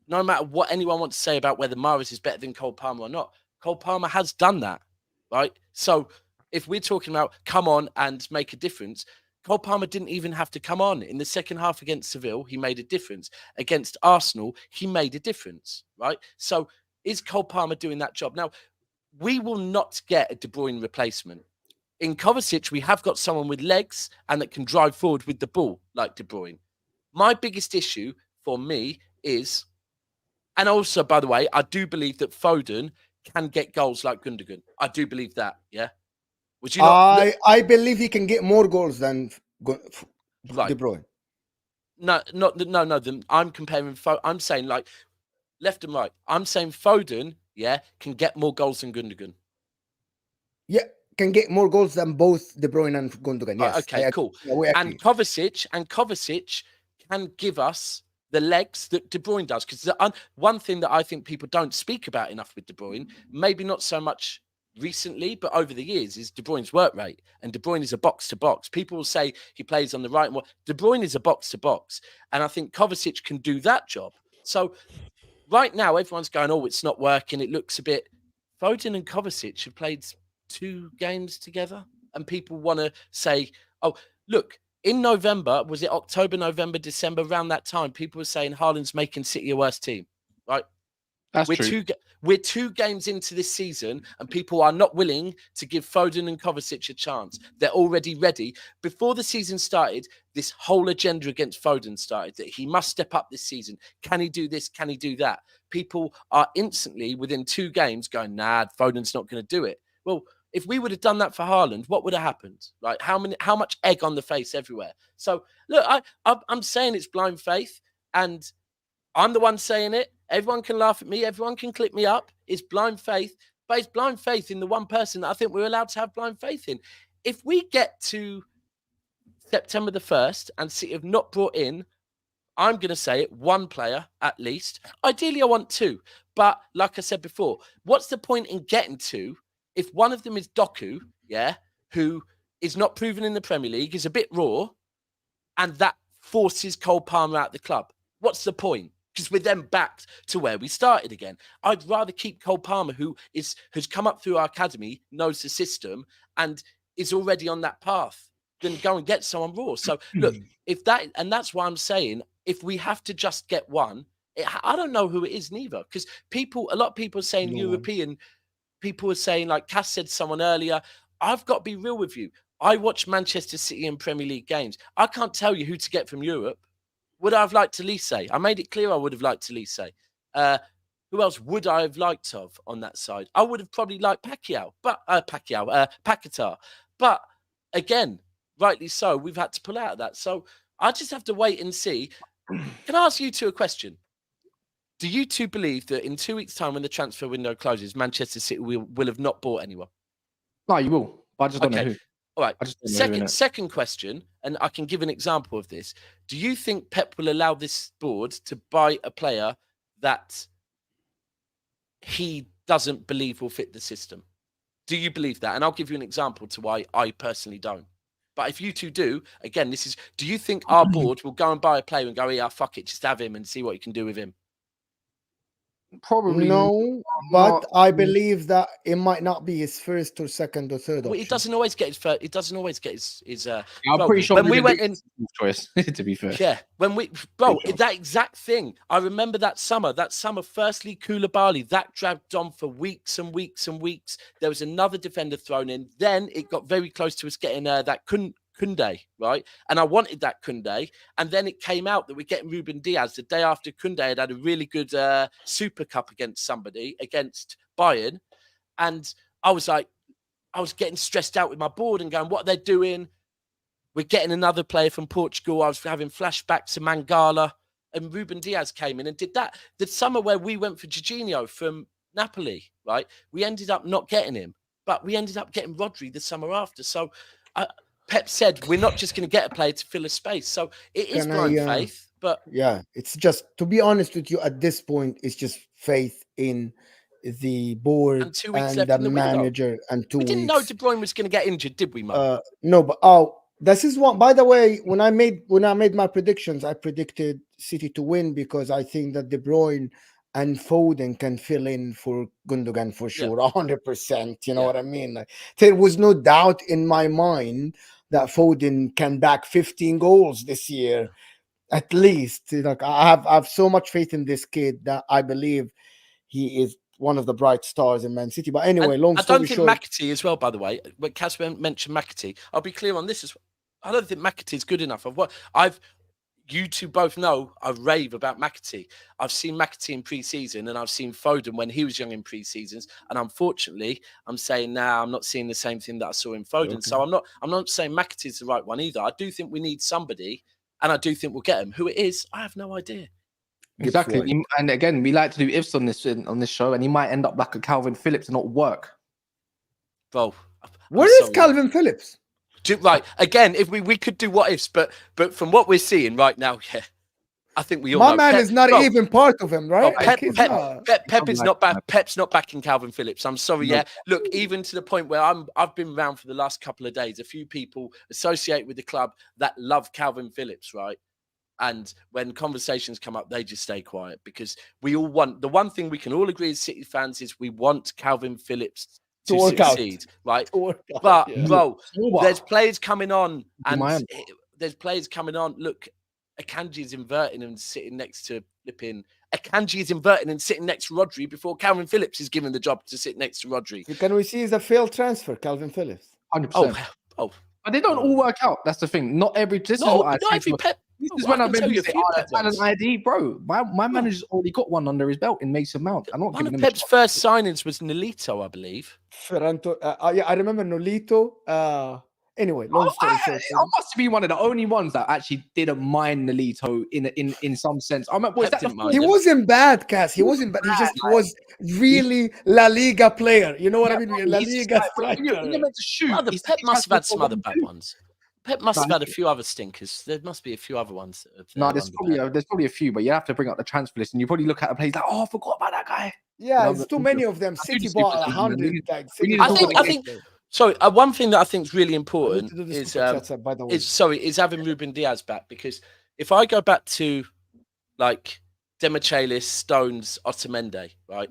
No matter what anyone wants to say about whether Mahrez is better than Cole Palmer or not, Cole Palmer has done that, right? So if we're talking about come on and make a difference, Cole Palmer didn't even have to come on. In the second half against Seville, he made a difference. Against Arsenal, he made a difference, right? So is Cole Palmer doing that job? Now, we will not get a De Bruyne replacement. In Kovacic, we have got someone with legs and that can drive forward with the ball like De Bruyne. My biggest issue for me is, and also, by the way, I do believe that Foden can get goals like Gundogan. I do believe that, yeah? Would you not? I believe he can get more goals than Right. De Bruyne. No. I'm comparing. I'm saying like left and right. I'm saying Foden, yeah, can get more goals than Gundogan. Yeah, can get more goals than both De Bruyne and Gundogan. Yes. Okay, cool. Yeah, we agree. And Kovacic can give us the legs that De Bruyne does. Because one thing that I think people don't speak about enough with De Bruyne, maybe not so much recently, but over the years, is De Bruyne's work rate. And De Bruyne is a box to box. People will say he plays on the right. De Bruyne is a box to box. And I think Kovacic can do that job. So right now, everyone's going, oh, it's not working. It looks a bit. Foden and Kovacic have played 2 games together. And people want to say, oh, look, in November, was it October, November, December, around that time, people were saying Haaland's making City a worse team, right? That's true. We're 2 games into this season and people are not willing to give Foden and Kovacic a chance. They're already ready. Before the season started, this whole agenda against Foden started, that he must step up this season. Can he do this? Can he do that? People are instantly, within 2 games, going, nah, Foden's not going to do it. Well, if we would have done that for Haaland, what would have happened? Right? How much egg on the face everywhere? So look, I'm saying it's blind faith, and I'm the one saying it. Everyone can laugh at me. Everyone can clip me up. It's blind faith, but it's blind faith in the one person that I think we're allowed to have blind faith in. If we get to September the 1st and City have not brought in, I'm going to say it, 1 player at least. Ideally, I want 2. But like I said before, what's the point in getting 2 if one of them is Doku, who is not proven in the Premier League, is a bit raw, and that forces Cole Palmer out the club, what's the point? Because we're then back to where we started again. I'd rather keep Cole Palmer, who has come up through our academy, knows the system, and is already on that path, than go and get someone raw. So look, and that's why I'm saying, if we have to just get one, I don't know who it is neither. Because a lot of people are saying European. People are saying, like Cass said, someone earlier. I've got to be real with you. I watch Manchester City in Premier League games. I can't tell you who to get from Europe. Would I have liked Talise? I made it clear I would have liked Talise. Who else would I have liked of on that side? I would have probably liked Paquetá. But again, rightly so, we've had to pull out of that. So I just have to wait and see. Can I ask you two a question? Do you two believe that in 2 weeks' time, when the transfer window closes, Manchester City will have not bought anyone? No, you will. But I just don't know who. All right. Second question, and I can give an example of this. Do you think Pep will allow this board to buy a player that he doesn't believe will fit the system? Do you believe that? And I'll give you an example to why I personally don't. But if you two do, again, do you think our board will go and buy a player and go, yeah, fuck it, just have him and see what you can do with him? Probably no, but I believe that it might not be his first or second or third. Well, he doesn't always get his first. He doesn't always get his. I'm pretty sure when we went in choice. To be fair, yeah. That exact thing. I remember that summer. Firstly, Koulibaly, that dragged on for weeks and weeks and weeks. There was another defender thrown in. Then it got very close to us getting that Koundé, right? And I wanted that Koundé. And then it came out that we're getting Ruben Diaz the day after Koundé had a really good Super Cup against Bayern. And I was getting stressed out with my board and going, what are they doing? We're getting another player from Portugal. I was having flashbacks to Mangala. And Ruben Diaz came in and did that. The summer where we went for Jorginho from Napoli, right? We ended up not getting him. But we ended up getting Rodri the summer after. So Pep said, we're not just going to get a player to fill a space. So it is blind faith. But yeah, it's just, to be honest with you, at this point, it's just faith in the board and the manager. And 2 weeks. We didn't know De Bruyne was going to get injured, did we, Mark? No, but this is one. By the way, when I made my predictions, I predicted City to win because I think that De Bruyne and Foden can fill in for Gundogan for sure, 100%. You know what I mean? Like, there was no doubt in my mind that Foden can back 15 goals this year, at least. Like, I have so much faith in this kid that I believe he is one of the bright stars in Man City. But anyway, long story short, I don't think McAtee as well, by the way. When Casper mentioned McAtee, I'll be clear on this as well. I don't think McAtee is good enough. You two both know I rave about McAtee. I've seen McAtee in pre-season and I've seen Foden when he was young in pre-seasons. And unfortunately, I'm saying now I'm not seeing the same thing that I saw in Foden. Okay. So I'm not saying McAtee is the right one either. I do think we need somebody, and I do think we'll get him. Who it is, I have no idea. Exactly. And again, we like to do ifs on this show, and he might end up like a Calvin Phillips and not work. Bro, where is Calvin Phillips? Right, again, if we could do what ifs, but from what we're seeing right now, I think we all know. My man is not even part of him, right? Pep is not back. Pep's not backing Calvin Phillips. I'm sorry, Look, even to the point where I've been around for the last couple of days. A few people associate with the club that love Calvin Phillips, right? And when conversations come up, they just stay quiet because we all want, the one thing we can all agree as City fans is we want Calvin Phillips to succeed, right? But bro, there's players coming on, and there's players coming on. Look, Akanji is inverting and sitting next to flipping. Akanji is inverting and sitting next to Rodri before Calvin Phillips is given the job to sit next to Rodri. So can we see is a failed transfer, Calvin Phillips? 100%. Oh, but they don't all work out. That's the thing. Not every. This is when I've been saying, an ID, bro. My manager's already got one under his belt in Mason Mount. I'm not one of Pep's first signings was Nolito, I believe. I remember Nolito. Anyway, long story short, I must be one of the only ones that actually didn't mind Nolito in some sense. I remember, he wasn't bad, Cass. He wasn't bad. He just was really La Liga player. You know what I mean? La Liga striker. You're meant to shoot. Pep must have had some other bad ones. Pep must have had a few other stinkers. There must be a few other ones. No, there's probably a few, but you have to bring up the transfer list, and you probably look at a place like, oh, I forgot about that guy. Yeah, know, it's too many of them. I do City the Super bought Chats, man. 100. Like, we need City to I talk bought about think. the a lot. Sorry, one thing that I think is really I need important to do the is super chats, by the way. is having Ruben Diaz back, because if I go back to like Demichelis, Stones, Otamendi, right?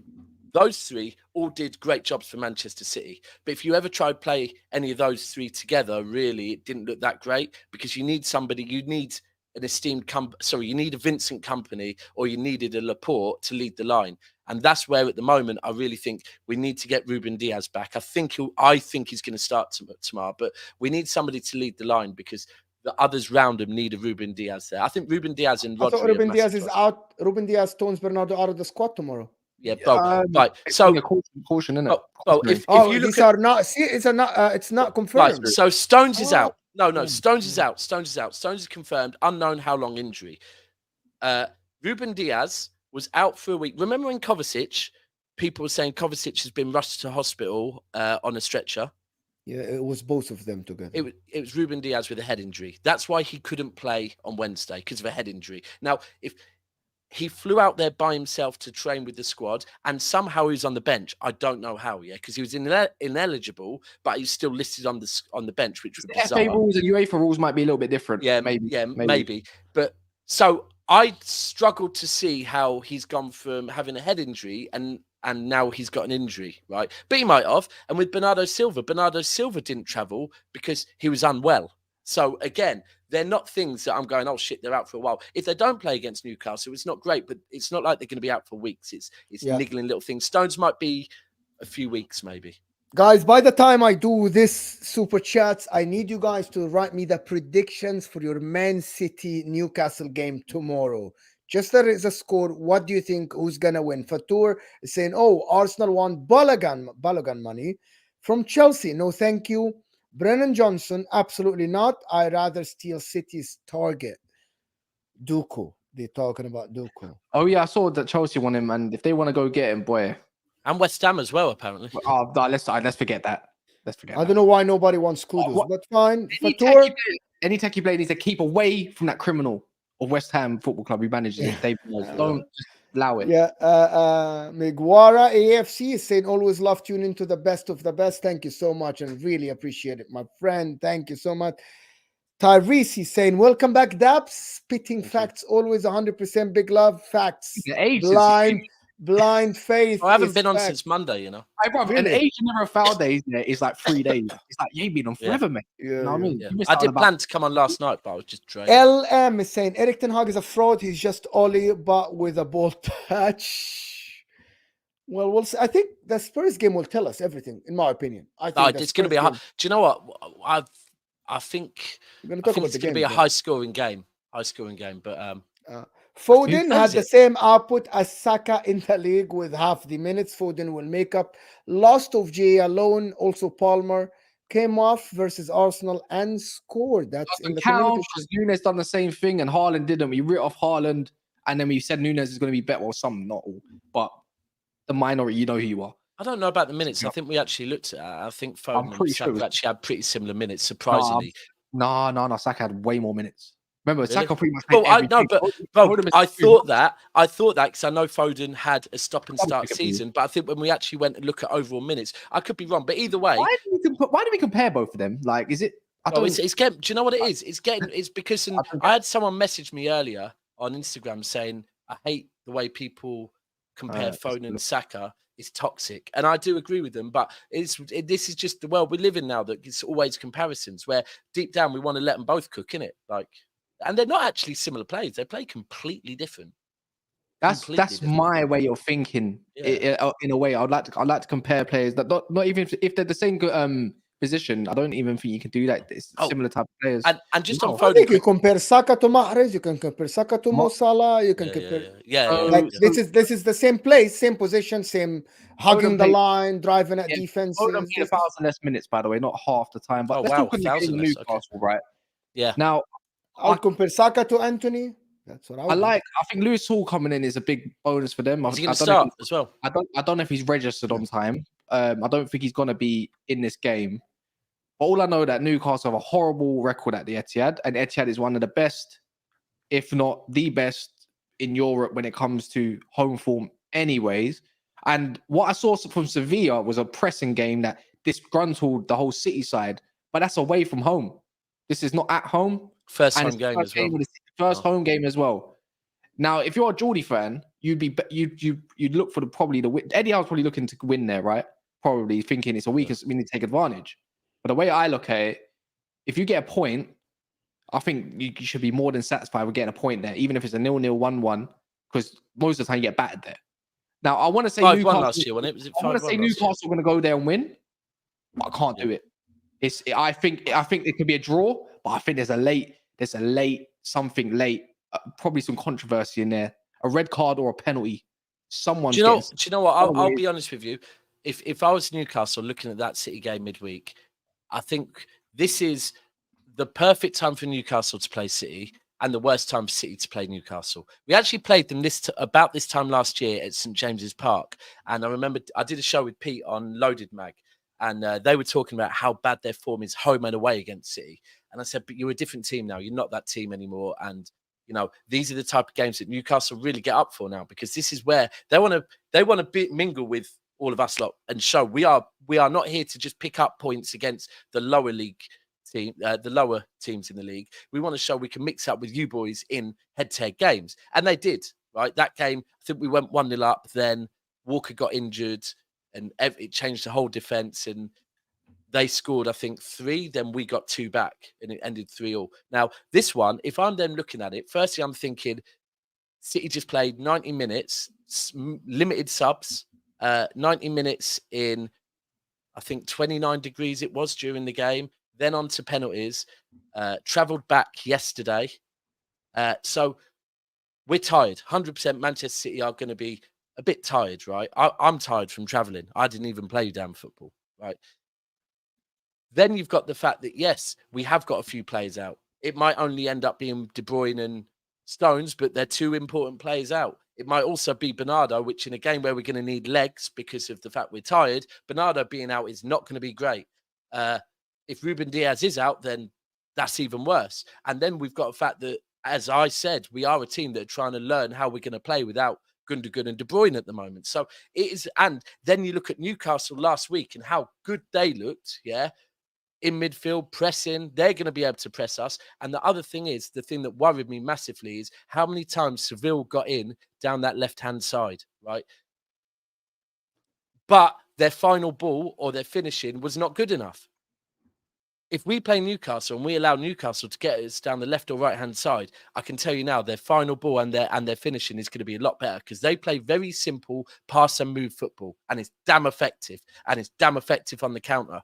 Those three all did great jobs for Manchester City. But if you ever tried play any of those three together, really, it didn't look that great, because you need somebody, you need an esteemed you need a Vincent Kompany, or you needed a Laporte to lead the line. And that's where at the moment I really think we need to get Ruben Diaz back. I think he's going to start tomorrow, but we need somebody to lead the line, because the others round him need a Ruben Diaz there. I think Ruben Diaz and I thought Rodri Ruben are Diaz massive is choices. out. Ruben Diaz, Stones, Bernardo out of the squad tomorrow. Yeah, both. Right. It's So, been a caution, isn't it? if Oh, you look these at are not. See, it's not right, confirmed. so Stones is Oh, out. No, yeah. Stones is out. Stones is out. Stones is confirmed. Unknown how long injury. Ruben Diaz was out for a week. Remember when Kovacic? People were saying Kovacic has been rushed to hospital on a stretcher. Yeah, it was both of them together. It was Ruben Diaz with a head injury. That's why he couldn't play on Wednesday, because of a head injury. Now, if he flew out there by himself to train with the squad, and somehow he was on the bench. I don't know how, because he was ineligible, but he's still listed on the bench, which was bizarre. FA rules and UEFA rules might be a little bit different. Yeah, maybe. But so I struggled to see how he's gone from having a head injury and now he's got an injury, right? But he might have. And with Bernardo Silva didn't travel because he was unwell. So again, they're not things that I'm going, oh shit, they're out for a while. If they don't play against Newcastle, it's not great, but it's not like they're going to be out for weeks. It's niggling little things. Stones might be a few weeks, maybe. Guys, by the time I do this super chats, I need you guys to write me the predictions for your Man City Newcastle game tomorrow. Just there is a score. What do you think? Who's gonna win? Fatur is saying, "Oh, Arsenal won Balogun money from Chelsea. No, thank you." Brennan Johnson, absolutely not. I rather steal City's target. Duku. They're talking about Duku. Oh yeah, I saw that Chelsea won him, and if they want to go get him, boy. And West Ham as well, apparently. Oh, no, let's forget that. I don't know why nobody wants Kudus, but fine. Any techie player needs to keep away from that criminal of West Ham Football Club who manages it. Don't just allow it. Yeah, Miguara AFC is saying, always love tuning to the best of the best. Thank you so much and really appreciate it, my friend. Thank you so much. Tyrese is saying, welcome back, Daps. Spitting facts, always 100% big love. Facts. Blind faith. I haven't been on since Monday, Hey, bro, really? An age never foul day is like 3 days. It's like you ain't been on forever, mate. You know what I mean? Yeah. I did plan to come on last night, but I was just drained. LM is saying Erik Ten Hag is a fraud. He's just Oli, but with a ball touch. Well, we'll see. I think the Spurs game will tell us everything, in my opinion. I think it's going to be do you know what? I think it's going to be a high-scoring game. But Foden had the same output as Saka in the league with half the minutes. Foden will make up. Lost of Jay alone. Also Palmer came off versus Arsenal and scored. That's in the community. Nunes done the same thing and Haaland didn't. We writ off Haaland and then we said Nunes is going to be better. Well, some, not all, but the minority, you know who you are. I don't know about the minutes. I think we actually looked at it. I think Foden and Saka actually had pretty similar minutes, surprisingly. No. Saka had way more minutes. Remember, really? Saka pretty much I thought that because I know Foden had a stop and start season, but I think when we actually went and look at overall minutes, I could be wrong. But either way, why do we compare both of them? Like, is it? It's getting. Do you know what it is? It's because I had someone message me earlier on Instagram saying I hate the way people compare Foden and Saka. It's toxic, and I do agree with them. But this is just the world we live in now. That it's always comparisons where deep down we want to let them both cook, innit? Like. And they're not actually similar players. They play completely different. That's my way of thinking. Yeah. In a way, I'd like to compare players that not even if they're the same position. I don't even think you can do that. It's similar type of players. And just on Foden, I think you compare Saka to Mahrez. You can compare Saka to Mo Salah. You can compare. This is the same place, same position, same hugging the line, driving at defense. Foden played 1,000 less minutes, by the way, not half the time. But let's talk about Newcastle, right? Yeah. Now. I'll compare Saka to Anthony. That's what I like. I think Lewis Hall coming in is a big bonus for them. Is he going to start as well? I don't know if he's registered on time. I don't think he's going to be in this game. But all I know that Newcastle have a horrible record at the Etihad, and Etihad is one of the best, if not the best, in Europe when it comes to home form. Anyways, And what I saw from Sevilla was a pressing game that disgruntled the whole City side, but that's away from home. This is not at home. First And home it's the game first as well. game of the first home game as well. Now, if you're a Geordie fan, you'd look for probably the win. Eddie Howe's probably looking to win there, right? Probably thinking it's a week, we need to take advantage. But the way I look at it, if you get a point, I think you should be more than satisfied with getting a point there, even if it's a 0-0, 1-1, because most of the time you get battered there. Now, I want to say 5-1 Newcastle last year, wasn't it? Was it 5-1 I want to say Newcastle are going to go there and win, but I can't do it. I think it could be a draw, but I think there's a late, probably some controversy in there, a red card or a penalty. Do you know what? I'll be honest with you. If I was Newcastle looking at that City game midweek, I think this is the perfect time for Newcastle to play City and the worst time for City to play Newcastle. We actually played them about this time last year at St James's Park. And I remember I did a show with Pete on Loaded Mag, and they were talking about how bad their form is home and away against City. And I said, but you're a different team now. You're not that team anymore. And, you know, these are the type of games that Newcastle really get up for now, because this is where they want to mingle with all of us lot and show we are not here to just pick up points against the lower league team, the lower teams in the league. We want to show we can mix up with you boys in head-to-head games. And they did, right? That game, I think we went 1-0 up, then Walker got injured and it changed the whole defense, and they scored, I think, 3, then we got 2 back and it ended 3-3. Now, this one, if I'm then looking at it, firstly, I'm thinking City just played 90 minutes, limited subs, 90 minutes in, I think, 29 degrees it was during the game, then on to penalties, travelled back yesterday. So we're tired. 100% Manchester City are going to be a bit tired, right? I'm tired from travelling. I didn't even play damn football, right? Then you've got the fact that, yes, we have got a few players out. It might only end up being De Bruyne and Stones, but they're 2 important players out. It might also be Bernardo, which in a game where we're going to need legs because of the fact we're tired, Bernardo being out is not going to be great. If Ruben Diaz is out, then that's even worse. And then we've got the fact that, as I said, we are a team that are trying to learn how we're going to play without Gundogan and De Bruyne at the moment. So it is. And then you look at Newcastle last week and how good they looked, yeah, in midfield, pressing. They're going to be able to press us. And the other thing is, the thing that worried me massively is how many times Seville got in down that left-hand side, right? But their final ball or their finishing was not good enough. If we play Newcastle and we allow Newcastle to get us down the left or right-hand side, I can tell you now their final ball and their finishing is going to be a lot better, because they play very simple pass and move football, and it's damn effective, and it's damn effective on the counter.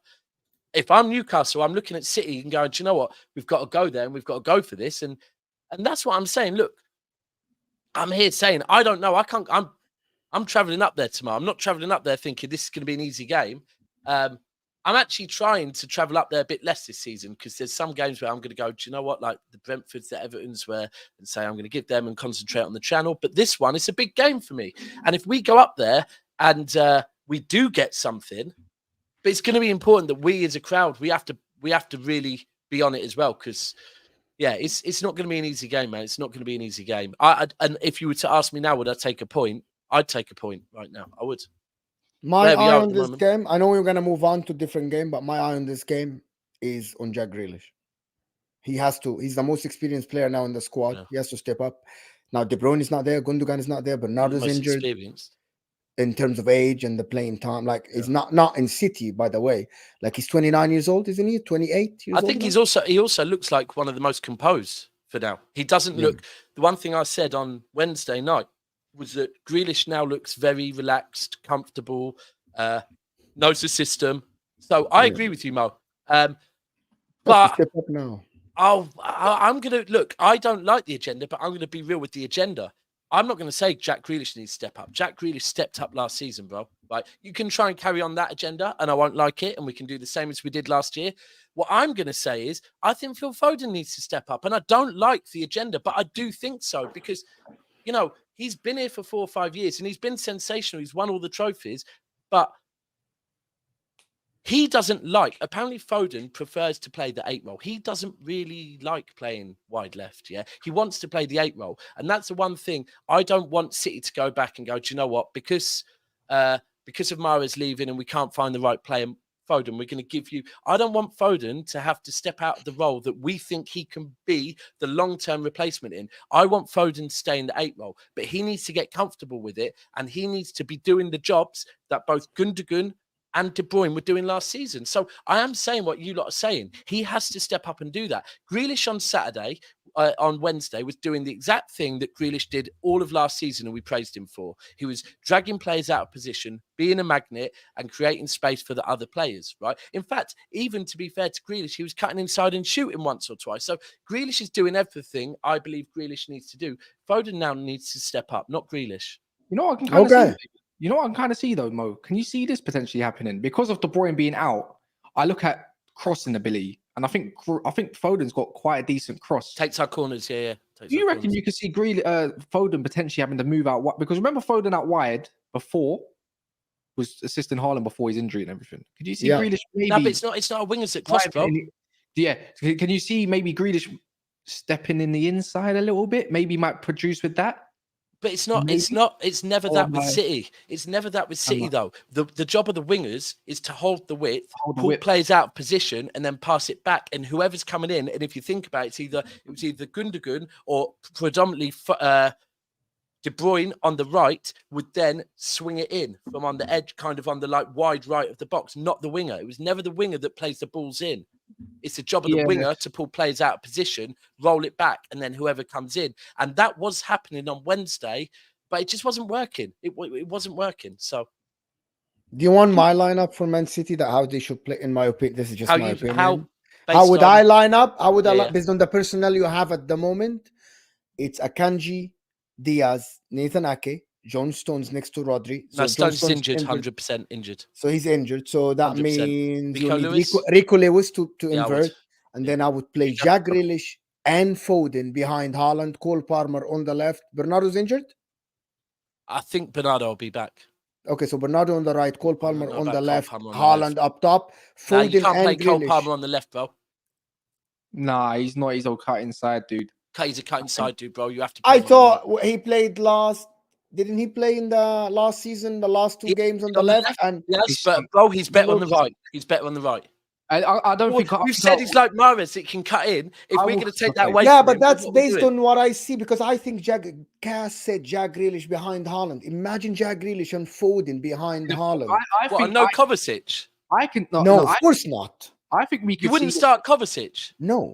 If I'm Newcastle, I'm looking at City and going, do you know what? We've got to go there and we've got to go for this. And that's what I'm saying. Look, I'm here saying, I don't know. I'm traveling up there tomorrow. I'm not traveling up there thinking this is going to be an easy game. I'm actually trying to travel up there a bit less this season, because there's some games where I'm going to go, do you know what? Like the Brentfords, the Evertons, where and say I'm going to give them and concentrate on the Channel. But this one, it's a big game for me. And if we go up there and we do get something, but it's going to be important that we as a crowd, we have to really be on it as well, because yeah, it's not going to be an easy game, man. It's not going to be an easy game. And if you were to ask me now, would I take a point? I'd take a point right now. I would. My eye on this game, I know we're going to move on to different game, but my eye on this game is on Jack Grealish. He has to. He's the most experienced player now in the squad. Yeah. He has to step up. Now, De Bruyne is not there. Gundogan is not there. Bernardo's injured. In terms of age and the playing time, like he's not in City, by the way. Like he's 29 years old, isn't he? 28 years old. I think he also looks like one of the most composed for now. He doesn't look. The one thing I said on Wednesday night was that Grealish now looks very relaxed, comfortable, knows the system. So I agree with you, Mo. But step up now. I'm gonna look. I don't like the agenda, but I'm gonna be real with the agenda. I'm not going to say Jack Grealish needs to step up. Jack Grealish stepped up last season, bro. Right? You can try and carry on that agenda, and I won't like it, and we can do the same as we did last year. What I'm going to say is I think Phil Foden needs to step up, and I don't like the agenda, but I do think so, because, you know, he's been here for 4 or 5 years, and he's been sensational. He's won all the trophies, but he doesn't like, apparently Foden prefers to play the 8 role. He doesn't really like playing wide left, yeah? He wants to play the 8 role. And that's the one thing. I don't want City to go back and go, do you know what? Because because of Mahrez leaving and we can't find the right player, Foden, we're going to give you. I don't want Foden to have to step out of the role that we think he can be the long-term replacement in. I want Foden to stay in the 8 role, but he needs to get comfortable with it, and he needs to be doing the jobs that both Gundogan and De Bruyne were doing last season. So I am saying what you lot are saying. He has to step up and do that. Grealish on Saturday, on Wednesday, was doing the exact thing that Grealish did all of last season, and we praised him for. He was dragging players out of position, being a magnet, and creating space for the other players, right? In fact, even to be fair to Grealish, he was cutting inside and shooting once or twice. So Grealish is doing everything I believe Grealish needs to do. Foden now needs to step up, not Grealish. You know what I can kind of see? You know what I can kind of see though, Mo? Can you see this potentially happening? Because of De Bruyne being out, I look at crossing ability, and I think Foden's got quite a decent cross. Takes our corners, yeah. Do you reckon you can see Foden potentially having to move out? Because remember Foden out wide before was assisting Haaland before his injury and everything. Could you see Grealish maybe? No, but it's not a wingers that cross, bro. Yeah. Can you see maybe Grealish stepping in the inside a little bit? Maybe might produce with that. But it's not. Maybe. It's never that with City. It's never that with City though. The job of the wingers is to hold the width, pull players out of position, and then pass it back. And whoever's coming in, and if you think about it, it was either Gundogan or predominantly De Bruyne on the right would then swing it in from on the edge, kind of on the wide right of the box, not the winger. It was never the winger that plays the balls in. It's the job of the winger to pull players out of position, roll it back, and then whoever comes in. And that was happening on Wednesday, but it just wasn't working. It wasn't working. So, do you want my lineup for Man City? That how they should play? In my opinion, this is just my opinion. How would I line up? How would I line based on the personnel you have at the moment? It's Akanji, Diaz, Nathan Ake, John Stones next to Rodri. So Stones injured, 100% injured. So he's injured. So that 100%. Means you need Rico Lewis to invert. And then I would play Jack Grealish and Foden behind Haaland, Cole Palmer on the left. Bernardo's injured? I think Bernardo will be back. Okay, so Bernardo on the right, Cole Palmer on the left, Haaland up top. Foden you can't play Cole Palmer on the left, bro. Nah, he's not. He's all cut inside, dude. He's a cut inside, dude, bro. You have to. I thought he played last. Didn't he play in the last season, the last 2 games on the left? And yes, but bro, he's better on the right. He's better on the right. I don't think you said he's like Mahrez. It can cut in. If we're going to take that away, yeah, but that's based on what I see because I think Cass said Jack Grealish behind Haaland. Imagine Jack Grealish and Foden behind Haaland. I think Kovacic. I can no, of course not. I think we could. You wouldn't start Kovacic. No,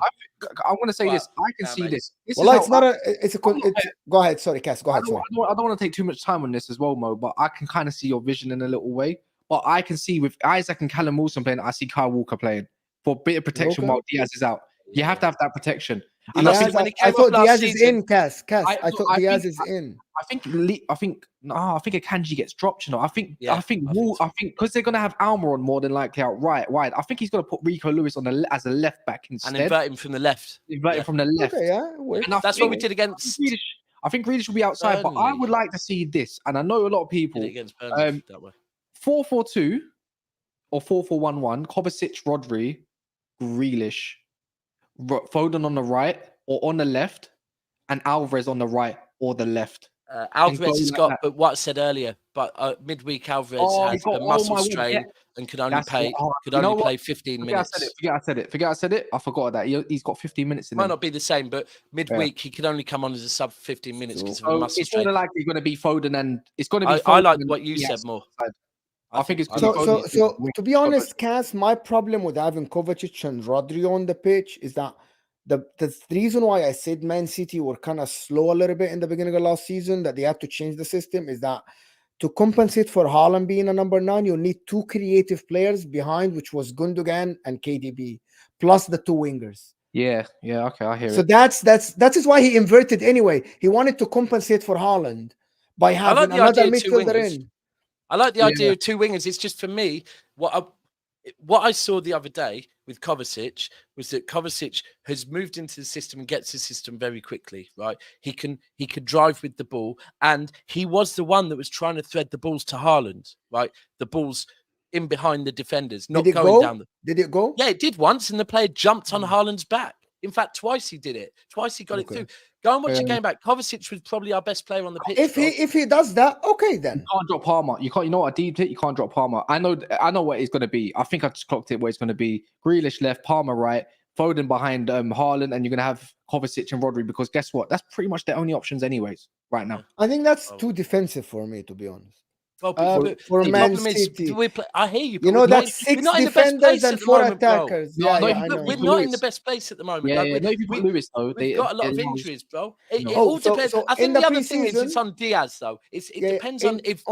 I want to say this. I can see this. Well, it's not a. It's a. Go ahead. Sorry, Cass. Go ahead. I don't want to take too much time on this as well, Mo. But I can kind of see your vision in a little way. But I can see with Isaac and Callum Wilson playing, I see Kyle Walker playing for a bit of protection while Diaz is out. You have to have that protection. And I thought Diaz is in, Cass. I thought Diaz is in. I think Akanji gets dropped. You know, I think because they're gonna have Alma on more than likely out wide. I think he's gonna put Rico Lewis on as a left back instead and invert him from the left. From the left. Okay, yeah, that's what we did against. I think Grealish will be outside, Burnley. But I would like to see this, and I know a lot of people against Burnley that way. 4-4-2 or 4-4-1-1. Kovacic, Rodri, Grealish, Foden on the right or on the left, and Alvarez on the right or the left. Alvarez has got, but what I said earlier, but midweek Alvarez has a muscle strain and could only play 15 minutes. Forget I said it. I forgot that. He's got 15 minutes in Might not be the same, but midweek he could only come on as a sub 15 minutes because of a muscle strain. It's more likely going to be Foden, and it's going to be Foden. I like what you said more. I think it's so. To be honest, Cass, my problem with having Kovacic and Rodri on the pitch is that the reason why I said Man City were kind of slow a little bit in the beginning of last season, that they had to change the system, is that to compensate for Haaland being a number 9, you need 2 creative players behind, which was Gundogan and KDB, plus the 2 wingers. Yeah, okay, I hear it. So that is why he inverted anyway. He wanted to compensate for Haaland by having another midfielder in. I like the idea of 2 wingers. It's just for me, what I saw the other day with Kovacic was that Kovacic has moved into the system and gets the system very quickly, right? He can drive with the ball, and he was the one that was trying to thread the balls to Haaland, right? The balls in behind the defenders, not going down. Did it go? Yeah, it did once, and the player jumped on Haaland's back. In fact, twice he did it. Twice he got it Okay. through. Go and watch a game back. Kovacic was probably our best player on the pitch. If he does that, okay then. You can't drop Palmer. You can't. You know what I deemed it. You can't drop Palmer. I know what it's going to be. I think I just clocked it where it's going to be. Grealish left, Palmer right, Foden behind Haaland, and you're going to have Kovacic and Rodri, because guess what? That's pretty much their only options anyways right now. I think that's too defensive for me, to be honest. Well, For the Man problem is, City. I hear you. You know, that's 6 defenders and 4 attackers. No, Yeah, no, I know. We're not in the best place at the moment. Yeah, Like, no, if you put Lewis though, we've got a lot of injuries, bro. It Oh, all depends. so I in think the the other thing is preseason- it's on Diaz though. It Yeah, depends on if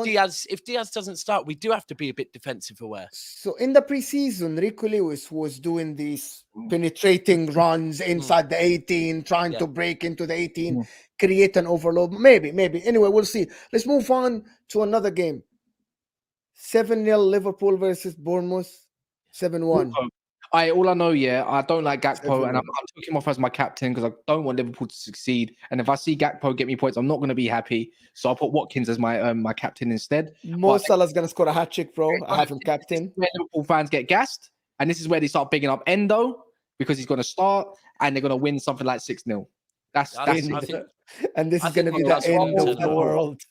Diaz doesn't start, we do have to be a bit defensive aware. So in the preseason, Rico Lewis was doing these penetrating runs inside the 18, trying to break into the 18, create an overload. Maybe. Anyway, we'll see. Let's move on to another game. 7-0 Liverpool versus Bournemouth. 7-1. All I know, I don't like Gakpo, 7-1. and I'm taking him off as my captain because I don't want Liverpool to succeed. And if I see Gakpo get me points, I'm not going to be happy. So I'll put Watkins as my captain instead. Mo Salah's going to score a hat-trick, bro. I have him captain. Where Liverpool fans get gassed, and this is where they start bigging up Endo because he's going to start, and they're going to win something like 6-0. That's I it. think, And this I is going to think be the Newcastle end will of the turn it world.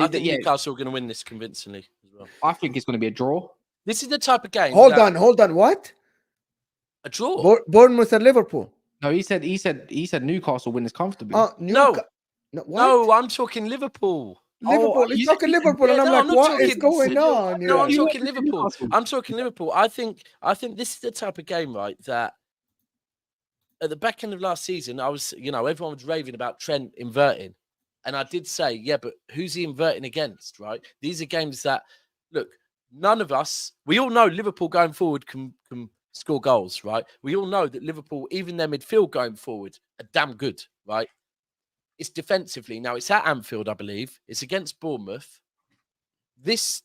I think Newcastle are going to win this convincingly as well. I think it's going to be a draw. This is the type of game. Hold on. What? A draw. Bournemouth and Liverpool. No, he said Newcastle win this comfortably. No. What? No, I'm talking Liverpool. Liverpool. He's talking Liverpool, and I'm like, what is going on? No, I'm talking Liverpool. I'm talking Liverpool. I think this is the type of game, right, that at the back end of last season, I was, everyone was raving about Trent inverting. And I did say, yeah, but who's he inverting against, right? These are games that, look, none of us, we all know Liverpool going forward can score goals, right? We all know that Liverpool, even their midfield going forward, are damn good, right? It's defensively. Now, it's at Anfield, I believe. It's against Bournemouth. This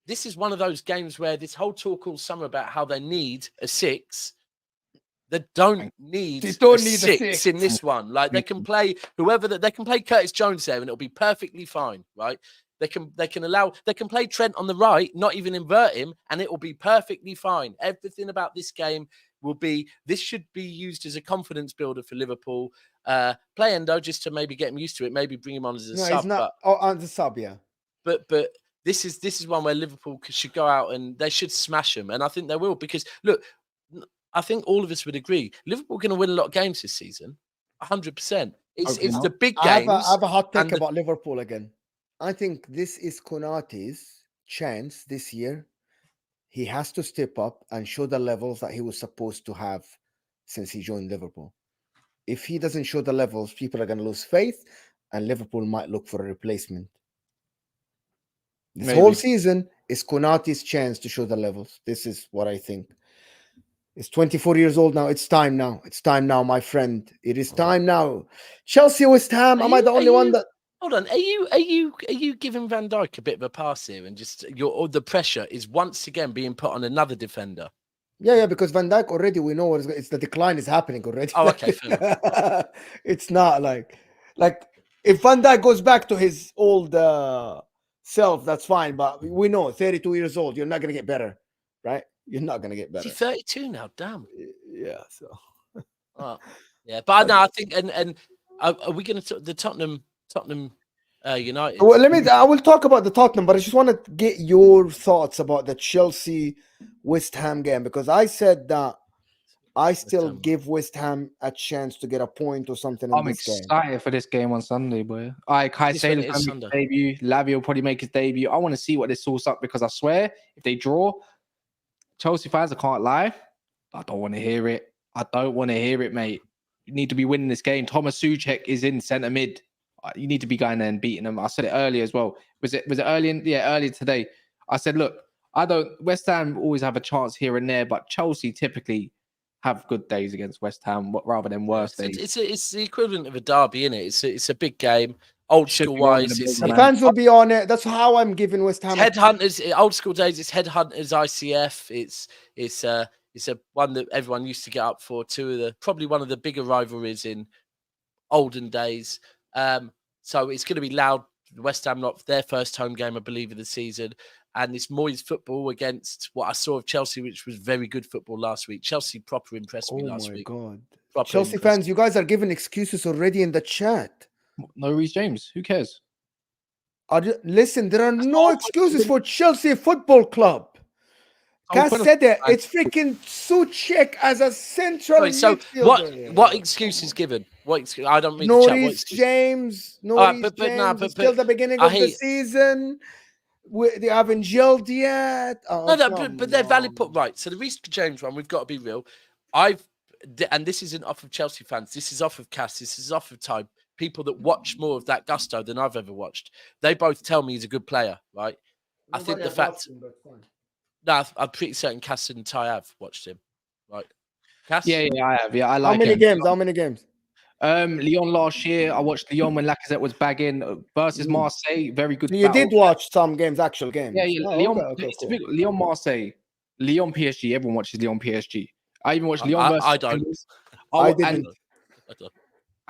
is one of those games where this whole talk all summer about how they need a 6. They don't need a 6 in this one. Like, they can play they can play Curtis Jones there and it'll be perfectly fine, right? They can play Trent on the right, not even invert him, and it will be perfectly fine. Everything about this game this should be used as a confidence builder for Liverpool. Play Endo just to maybe get him used to it, maybe bring him on as a sub. He's not on the sub, yeah. But this is one where Liverpool should go out and they should smash them, and I think they will, because look, I think all of us would agree Liverpool are going to win a lot of games this season, 100%. It's the big games. I have a hot take about Liverpool again. I think this is Konate's chance this year. He has to step up and show the levels that he was supposed to have since he joined Liverpool. If he doesn't show the levels, people are going to lose faith, and Liverpool might look for a replacement. This whole season is Konate's chance to show the levels. This is what I think. It's 24 years old now. It's time now. It's time now, my friend. It is time now. Chelsea, West Ham. Am I the only one that? Hold on. Are you giving Van Dijk a bit of a pass here, and just the pressure is once again being put on another defender? Yeah, because Van Dijk already, we know it's the decline is happening already. Oh, okay. It's not like if Van Dijk goes back to his old self, that's fine. But we know 32 years old, you're not gonna get better, right? You're not gonna get better. He's 32 now. Damn. Yeah. So. Yeah, but no, I think and are we going to the Tottenham United? Well, I will talk about the Tottenham, but I just want to get your thoughts about the Chelsea West Ham game, because I said that I still give West Ham a chance to get a point or something. I'm excited for this game on Sunday, boy. Caicedo will make his debut. Lavia will probably make his debut. I want to see what this sauce up, because I swear, if they draw, Chelsea fans, I can't lie, I don't want to hear it. I don't want to hear it, mate. You need to be winning this game. Thomas Souček is in centre mid. You need to be going there and beating them. I said it earlier as well. Was it earlier? Yeah, earlier today. I said, look, West Ham always have a chance here and there, but Chelsea typically have good days against West Ham rather than worse days. It's the equivalent of a derby, isn't it? It's a big game. Old school wise, the fans will be on it. That's how I'm giving West Ham. Headhunters, old school days. It's Headhunters ICF. It's a one that everyone used to get up for. Probably one of the bigger rivalries in olden days. So it's going to be loud. West Ham, not their first home game, I believe, of the season, and this Moyes football against what I saw of Chelsea, which was very good football last week. Chelsea proper impressed me last week. Oh my God. Proper Chelsea impressed. fans, you guys are giving excuses already in the chat. No Reece James. Who cares? Listen, there are That's no not- excuses for Chelsea Football Club. Oh, point of- Caicedo, it's freaking Suchek as a central Sorry, so midfielder. what excuse is given? I don't read the No chat. What Reece excuse? James. No Alright, Reece but nah, James. It's still the beginning of the season. They haven't gelled yet. Oh, No, but they're valid put right. So the Reece James one, we've got to be real. And this isn't off of Chelsea fans. This is off of Cass. This is off of Time. People that watch more of that gusto than I've ever watched. They both tell me he's a good player, right? I think the fact. No, I'm pretty certain Cass and Ty have watched him, right? Cass? Yeah, I have. Yeah, I like How many him. games? How many games? Lyon last year. I watched Lyon when Lacazette was bagging versus Marseille. Very good. You did watch some games, actual games. Yeah. Lyon, okay, cool. Lyon Marseille, Lyon PSG. Everyone watches Lyon PSG. I even watched Lyon versus. I don't. I didn't.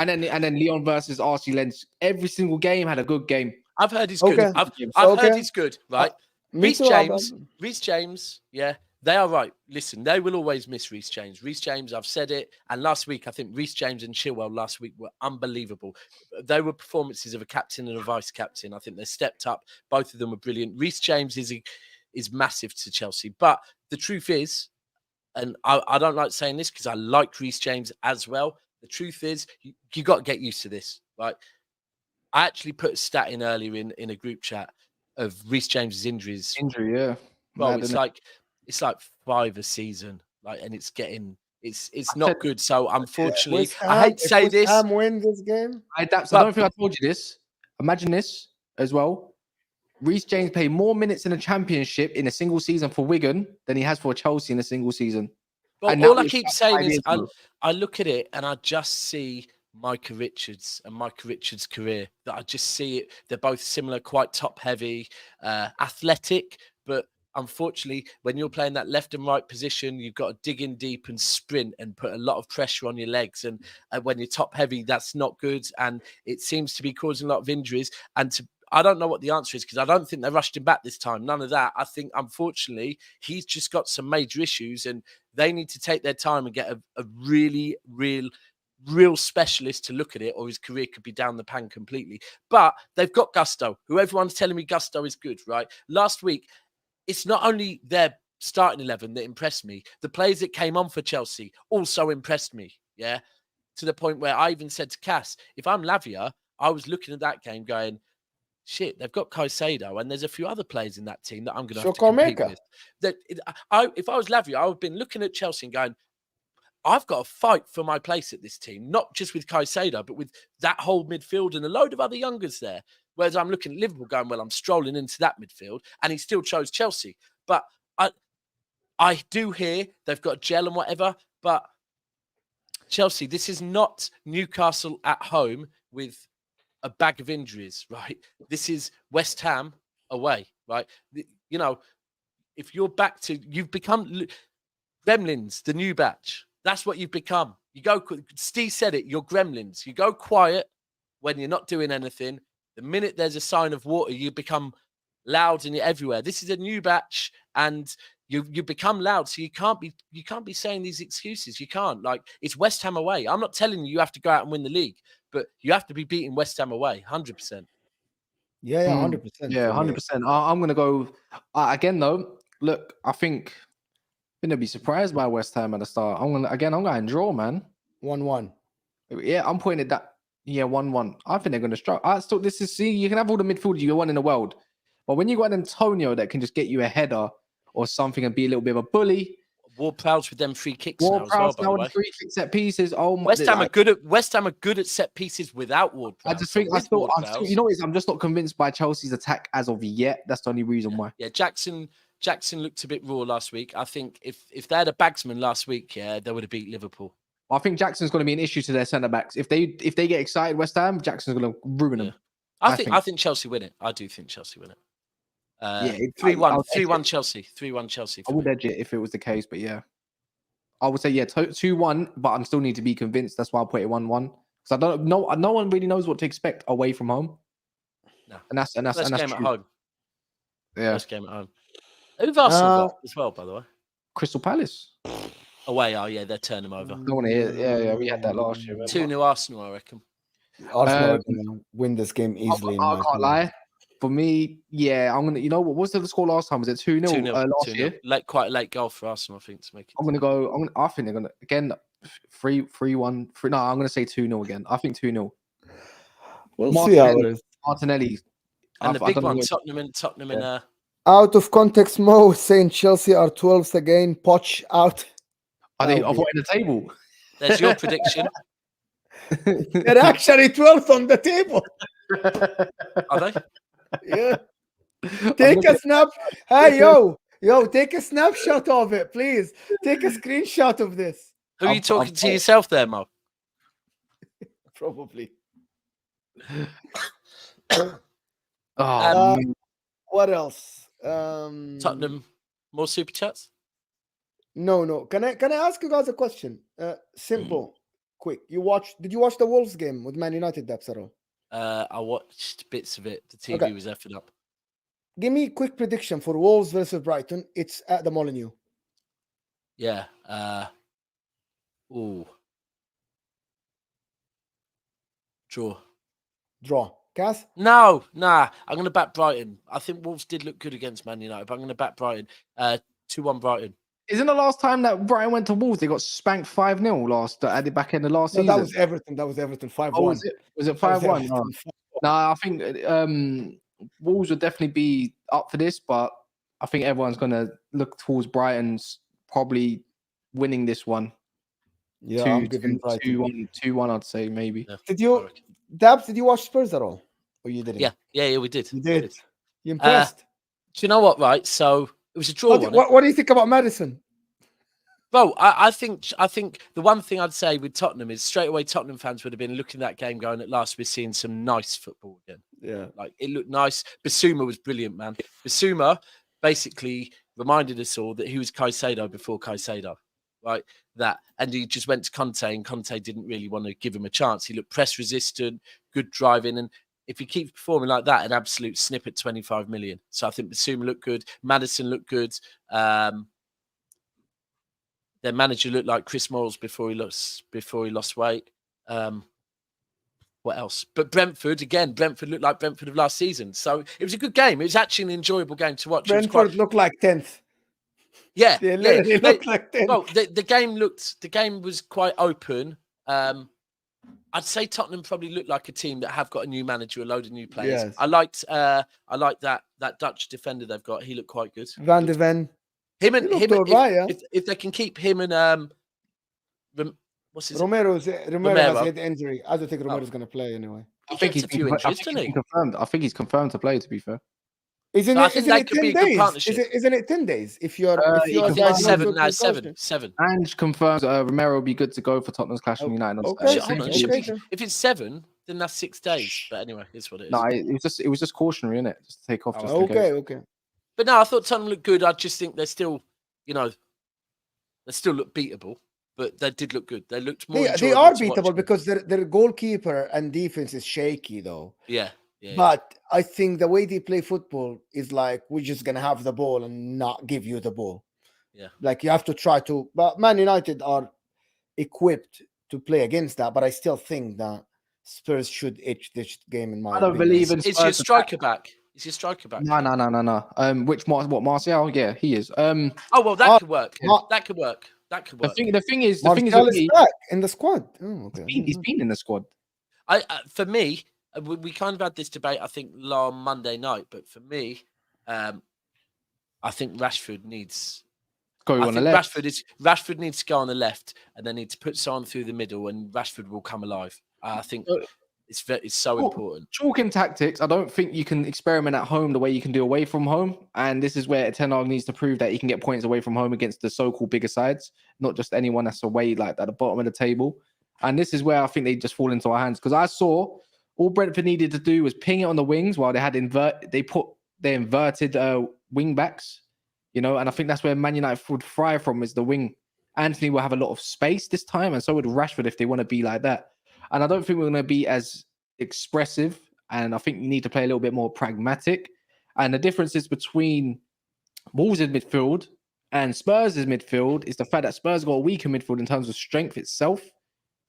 And then Lyon versus RC Lens. Every single game had a good game. I've heard he's good. Okay. I've heard he's good, right? Reece James, yeah, they are right. Listen, they will always miss Reece James. Reece James, I've said it. And last week, I think Reece James and Chilwell last week were unbelievable. They were performances of a captain and a vice captain. I think they stepped up. Both of them were brilliant. Reece James is massive to Chelsea. But the truth is, and I don't like saying this because I like Reece James as well. The truth is, you got to get used to this, right? I actually put a stat in earlier in a group chat of Reece James's injuries. Injury, yeah. Well, it's like 5 a season, like, and it's not good. So unfortunately, I hate to say this. Win this game. I don't think I told you this. Imagine this as well. Reece James played more minutes in a championship in a single season for Wigan than he has for Chelsea in a single season. Well, all I keep saying is I look at it and I just see Micah Richards and Micah Richards' career. That I just see it. They're both similar, quite top heavy, athletic, but unfortunately, when you're playing that left and right position, you've got to dig in deep and sprint and put a lot of pressure on your legs. And when you're top heavy, that's not good. And it seems to be causing a lot of injuries. I don't know what the answer is because I don't think they rushed him back this time. None of that. I think, unfortunately, he's just got some major issues and they need to take their time and get a really, real specialist to look at it, or his career could be down the pan completely. But they've got Gusto, who everyone's telling me Gusto is good, right? Last week, it's not only their starting 11 that impressed me. The players that came on for Chelsea also impressed me, yeah? To the point where I even said to Cass, if I'm Lavia, I was looking at that game going, shit, they've got Caicedo, and there's a few other players in that team that I'm going to have to compete with. If I was Lavia, I would have been looking at Chelsea and going, I've got to fight for my place at this team, not just with Caicedo, but with that whole midfield and a load of other youngers there. Whereas I'm looking at Liverpool going, well, I'm strolling into that midfield, and he still chose Chelsea. But I do hear they've got gel and whatever, but Chelsea, this is not Newcastle at home with a bag of injuries, right? This is West Ham away, right? You know, if you're back to, you've become Gremlins, the new batch. That's what you've become. You go, Steve said it, you're Gremlins. You go quiet when you're not doing anything. The minute there's a sign of water, you become loud and you're everywhere. This is a new batch and you become loud. So you can't be saying these excuses. You can't. Like, it's West Ham away. I'm not telling you have to go out and win the league, but you have to be beating West Ham away, 100%. Yeah, 100%. Yeah, 100%. I'm going to go again, though. Look, I think they'll be surprised by West Ham at the start. I'm going to draw, man. 1-1. Yeah, I'm pointing at that. Yeah, 1-1. I think they're going to struggle. You can have all the midfielders you want in the world, but when you got an Antonio that can just get you a header or something and be a little bit of a bully. Ward-Prowse with them free kicks now as well, by the way. Free kick set pieces. Oh my! West Ham are good at set pieces without Ward-Prowse. I just think you know, I'm just not convinced by Chelsea's attack as of yet. That's the only reason why. Yeah, Jackson looked a bit raw last week. I think if they had a bagsman last week, yeah, they would have beat Liverpool. I think Jackson's going to be an issue to their centre backs. If they get excited, West Ham, Jackson's going to ruin them. I think Chelsea win it. I do think Chelsea win it. 3-1 Chelsea. 3-1 Chelsea. I would edge it if it was the case, but yeah. I would say, 2-1, but I still need to be convinced. That's why I put it 1-1. Because I don't know, no one really knows what to expect away from home. No. And that's game true. at home. Yeah. First game at home. Who've Arsenal Uh, got as well, by the way? Crystal Palace. Away, they're turning them over. Don't want to hear. Yeah, we had that last year. remember? 2-0 Arsenal, I reckon. Arsenal are gonna win this game easily. in I my can't opinion. lie. For me, yeah, I'm gonna. You know what was the score last time? Was it 2-0 2-0 last 2-0. year? Quite a late goal for Arsenal, I think, to make it. I'm gonna go. I think they're gonna again 3-1. No, I'm gonna say 2-0 again. I think 2-0. We'll see how it Martinelli. is. Martinelli. And the I big don't know one, what- Tottenham in Out of context, Mo saying Chelsea are 12th again. Poch out. Are they That'll be- avoiding the table? There's your prediction. They're actually 12th on the table. Are they? Yeah. Take a snap. Hey, yo, take a snapshot of it, please. Take a screenshot of this. Who are you talking to yourself there, Mo? Probably. Oh, What else? Tottenham, more super chats? No. Can I ask you guys a question? Simple, quick. Did you watch the Wolves game with Man United, Daps, at all? I watched bits of it. The TV Okay. was effing up. Give me a quick prediction for Wolves versus Brighton. It's at the Molineux. Yeah. Draw. Cass? No, nah. I'm going to back Brighton. I think Wolves did look good against Man United, but I'm going to back Brighton. 2-1 Brighton. isn't the last time that Brighton went to Wolves, they got spanked 5-0 last at the back end of last No, season? that was Everton. That was Everton. 5-1. Oh, was it? Was it 5-1? No. No, I think Wolves would definitely be up for this, but I think everyone's going to look towards Brighton's probably winning this one. Yeah, I'm giving Brighton. 2-1, I'd say, maybe. Yeah, Did you, Dabs, did you watch Spurs at all? Or you didn't? Yeah, we did. You did. You impressed? Do you know what, right? So it was a draw. What do you think about Madison? Bro, I think the one thing I'd say with Tottenham is straight away Tottenham fans would have been looking at that game going, at last we're seeing some nice football again. Yeah. Like, it looked nice. Basuma was brilliant, man. Basuma basically reminded us all that he was Caicedo before Caicedo, right? And he just went to Conte, and Conte didn't really want to give him a chance. He looked press resistant, good driving, and if he keeps performing like that, an absolute snippet 25 million. So I think Basuma looked good. Maddison looked good. Their manager looked like Chris Moyles before he lost weight. What else? But Brentford looked like Brentford of last season. So it was a good game. It was actually an enjoyable game to watch. Brentford looked like 10th. Yeah, They literally looked like 10th. Well, the game was quite open. I'd say Tottenham probably looked like a team that have got a new manager, a load of new players. Yes. I liked that Dutch defender they've got. He looked quite good. Van de Ven. Him and He looked alright, yeah. if they can keep him and what's his Romero has had injury. I don't think Romero's going to play anyway. I think gets a few injuries, doesn't he? confirmed. I think he's confirmed to play, to be fair. Isn't I it? think Isn't that it could be 10 a good days? partnership. Isn't it 10 days? If you're Yeah, seven. No, concussion? seven. And confirms Romero will be good to go for Tottenham's clash with United. On Okay, Saturday. Hold on, it should be, if it's 7, then that's 6 days. But anyway, it's what it is. No, it was just cautionary, innit? Just to take off. Just in case. Okay. But no, I thought Tottenham looked good. I just think they're still, they still look beatable, but they did look good. They looked more. They are enjoyable to beatable watch. because their goalkeeper and defense is shaky though. Yeah. But I think the way they play football is like, we're just gonna have the ball and not give you the ball. Yeah. Like, you have to try to. But Man United are equipped to play against that. But I still think that Spurs should edge this game in my I don't opinion. believe in. Is Spurs your striker back? Is your striker back? No. What Martial? Yeah, he is. Oh well, that could work. That could work. The thing is, Martial is back in the squad. Oh, okay. he's been in the squad. For me, we kind of had this debate, I think, on Monday night. But for me, I think Rashford needs. Go on the left. Rashford needs to go on the left, and they need to put someone through the middle, and Rashford will come alive. I think it's so important. Talking tactics, I don't think you can experiment at home the way you can do away from home. And this is where Ten Hag needs to prove that he can get points away from home against the so-called bigger sides, not just anyone that's away like at the bottom of the table. And this is where I think they just fall into our hands, because I saw all Brentford needed to do was ping it on the wings while they had they inverted wing backs, and I think that's where Man United would thrive from, is the wing. Anthony will have a lot of space this time, and so would Rashford if they want to be like that. And I don't think we're going to be as expressive, and I think you need to play a little bit more pragmatic. And the differences between Wolves' midfield and Spurs' midfield is the fact that Spurs got a weaker midfield in terms of strength itself.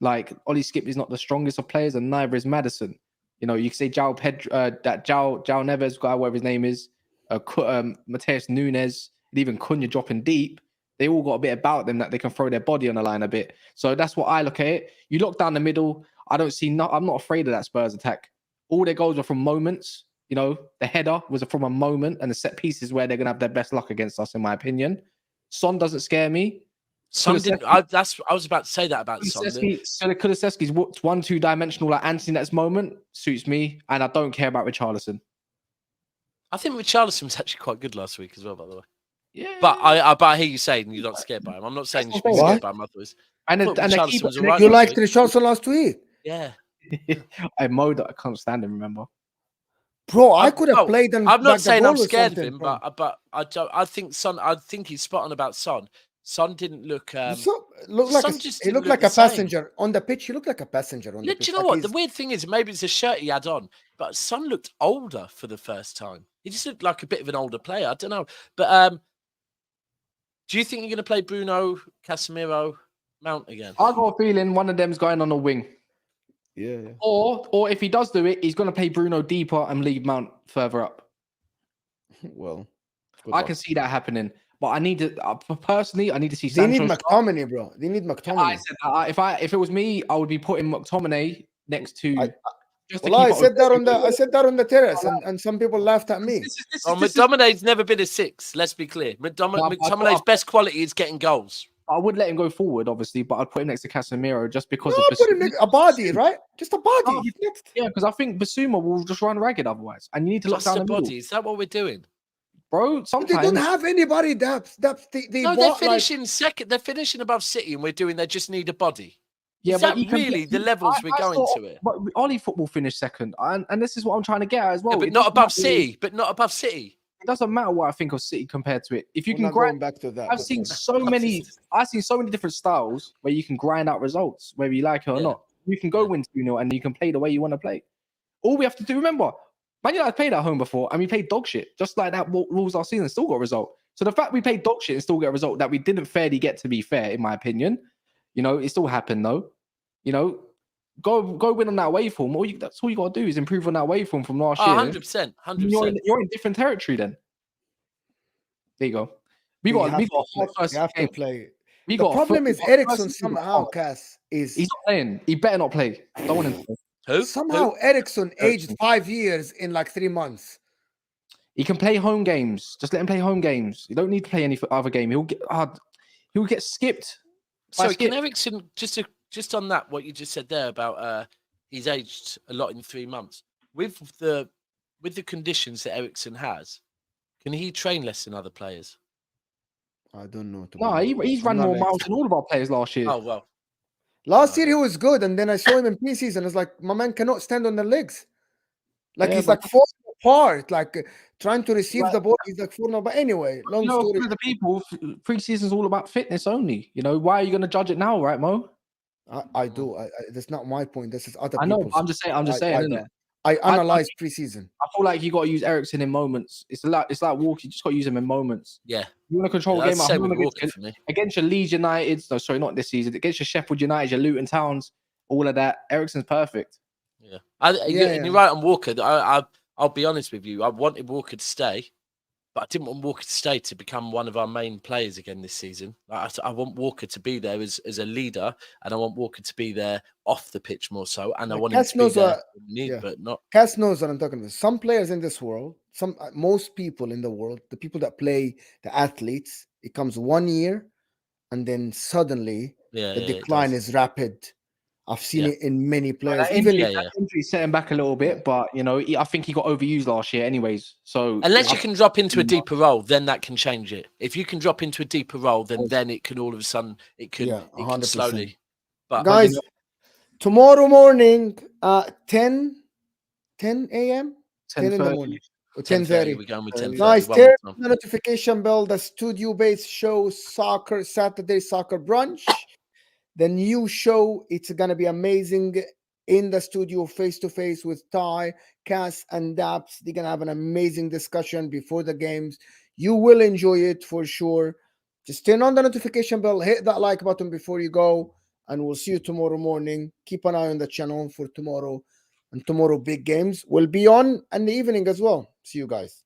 Like Ollie Skip is not the strongest of players, and neither is Maddison. You know, you can say João Neves, guy, whatever his name is, Mateus Nunes, and even Cunha dropping deep. They all got a bit about them that they can throw their body on the line a bit. So that's what I look at it. You lock down the middle. I'm not afraid of that Spurs attack. All their goals are from moments. You know, the header was from a moment, and the set pieces where they're gonna have their best luck against us, in my opinion. Son doesn't scare me. Son didn't. I was about to say that about Son. So Kulusevski's 1-2 dimensional like Anthony next moment suits me, and I don't care about Richarlison. I think Richarlison was actually quite good last week as well, by the way. Yeah, but I hear you saying you're not scared by him. I'm not saying you should be scared by him. Others. And Richarlison was all right. You liked Richarlison last week? Yeah. I mowed. I can't stand him. Remember, bro? I could have played him. I'm not saying I'm scared of him, bro. but I think Son. I think he's spot on about Son. Son didn't look. He looked like a passenger on the pitch. He looked like a passenger on the pitch. Do you know what? The weird thing is, maybe it's a shirt he had on, but Son looked older for the first time. He just looked like a bit of an older player. I don't know, but do you think you're going to play Bruno, Casemiro, Mount again? I got a feeling one of them's going on a wing. Yeah. Or if he does do it, he's going to play Bruno deeper and leave Mount further up. Well, I can see that happening. But I need to personally. I need to see. They need McTominay, bro. They need McTominay. I said that if it was me, I would be putting McTominay next to. I said that on the terrace, and some people laughed at me. McTominay's never been a 6. Let's be clear. McTominay's best quality is getting goals. I would let him go forward, obviously, but I'd put him next to Casemiro just because of put him a body, right? Just a body. Yeah, because I think Basuma will just run ragged otherwise, and you need to lock down the body. middle. Is that what we're doing? Bro, sometimes they don't have anybody. Daps. They're finishing second. They're finishing above City, and we're doing. They just need a body. Yeah, is but that really the levels we're going to it? But Ollie football finished second, and this is what I'm trying to get at as well. Yeah, but not above City. But not above City. It doesn't matter what I think of City compared to it. If you can grind back to that, I've seen so many different styles where you can grind out results, whether you like it or not. You can go win 2-0 and you can play the way you want to play. All we have to do, remember, Man Utd played at home before and we played dog shit. Just like that rules last season, still got a result. So the fact we played dog shit and still get a result that we didn't fairly get, to be fair, in my opinion, you know, it still happened though. You know, go win on that waveform. That's all you got to do is improve on that waveform from last year. 100%. 100%. You're in different territory then. There you go. We got first have game. to play. The problem is Ericsson somehow, Cass, he's not playing. He better not play. Don't want him to play. Who? Somehow Ericsson aged 5 years in like 3 months. He can play home games. Just let him play home games. You don't need to play any other game. He'll get skipped. So can Ericsson just on that what you just said there about he's aged a lot in 3 months with the conditions that Ericsson has. Can he train less than other players? I don't know. No, he's run more miles than all of our players last year. Oh, well. Last year he was good, and then I saw him in preseason. It's like, my man cannot stand on the legs. Like, he's like falling apart, like trying to receive the ball. He's like falling apart. But anyway, long story. For the people, preseason is all about fitness only. You know, why are you going to judge it now, right, Mo? I do. that's not my point. This is other I know. people's. I'm just saying, isn't it? I analyze preseason. I feel like you got to use Ericsson in moments. It's like Walker. You just got to use him in moments. Yeah. You want to control the game at home against your Leeds United. No, sorry, not this season. Against your Sheffield United, your Luton Towns, all of that. Ericsson's perfect. Yeah. And you're right on Walker. I'll be honest with you. I wanted Walker to stay, but I didn't want Walker to stay to become one of our main players again this season. I want Walker to be there as a leader, and I want Walker to be there off the pitch more so. And I want him to be there, but not. Cass knows what I'm talking about. Some players in this world, most people in the world, the people that play, the athletes, it comes 1 year, and then suddenly the decline is rapid. I've seen it in many players. Injury set him back a little bit, but you know, I think he got overused last year, anyways. So unless you can drop into a deeper role, then that can change it. If you can drop into a deeper role, then it can all of a sudden it can slowly. But guys, tomorrow morning, 10 a.m. 10 in the morning. 10:30. We're going with 10:30. Guys, turn the notification bell. The studio-based show, Saturday Soccer Brunch. The new show, it's gonna be amazing. in the studio face to face with Ty, Cass, and Daps. They're gonna have an amazing discussion before the games. You will enjoy it for sure. Just turn on the notification bell, hit that like button before you go, and we'll see you tomorrow morning. Keep an eye on the channel for tomorrow. And tomorrow, big games will be on in the evening as well. See you guys.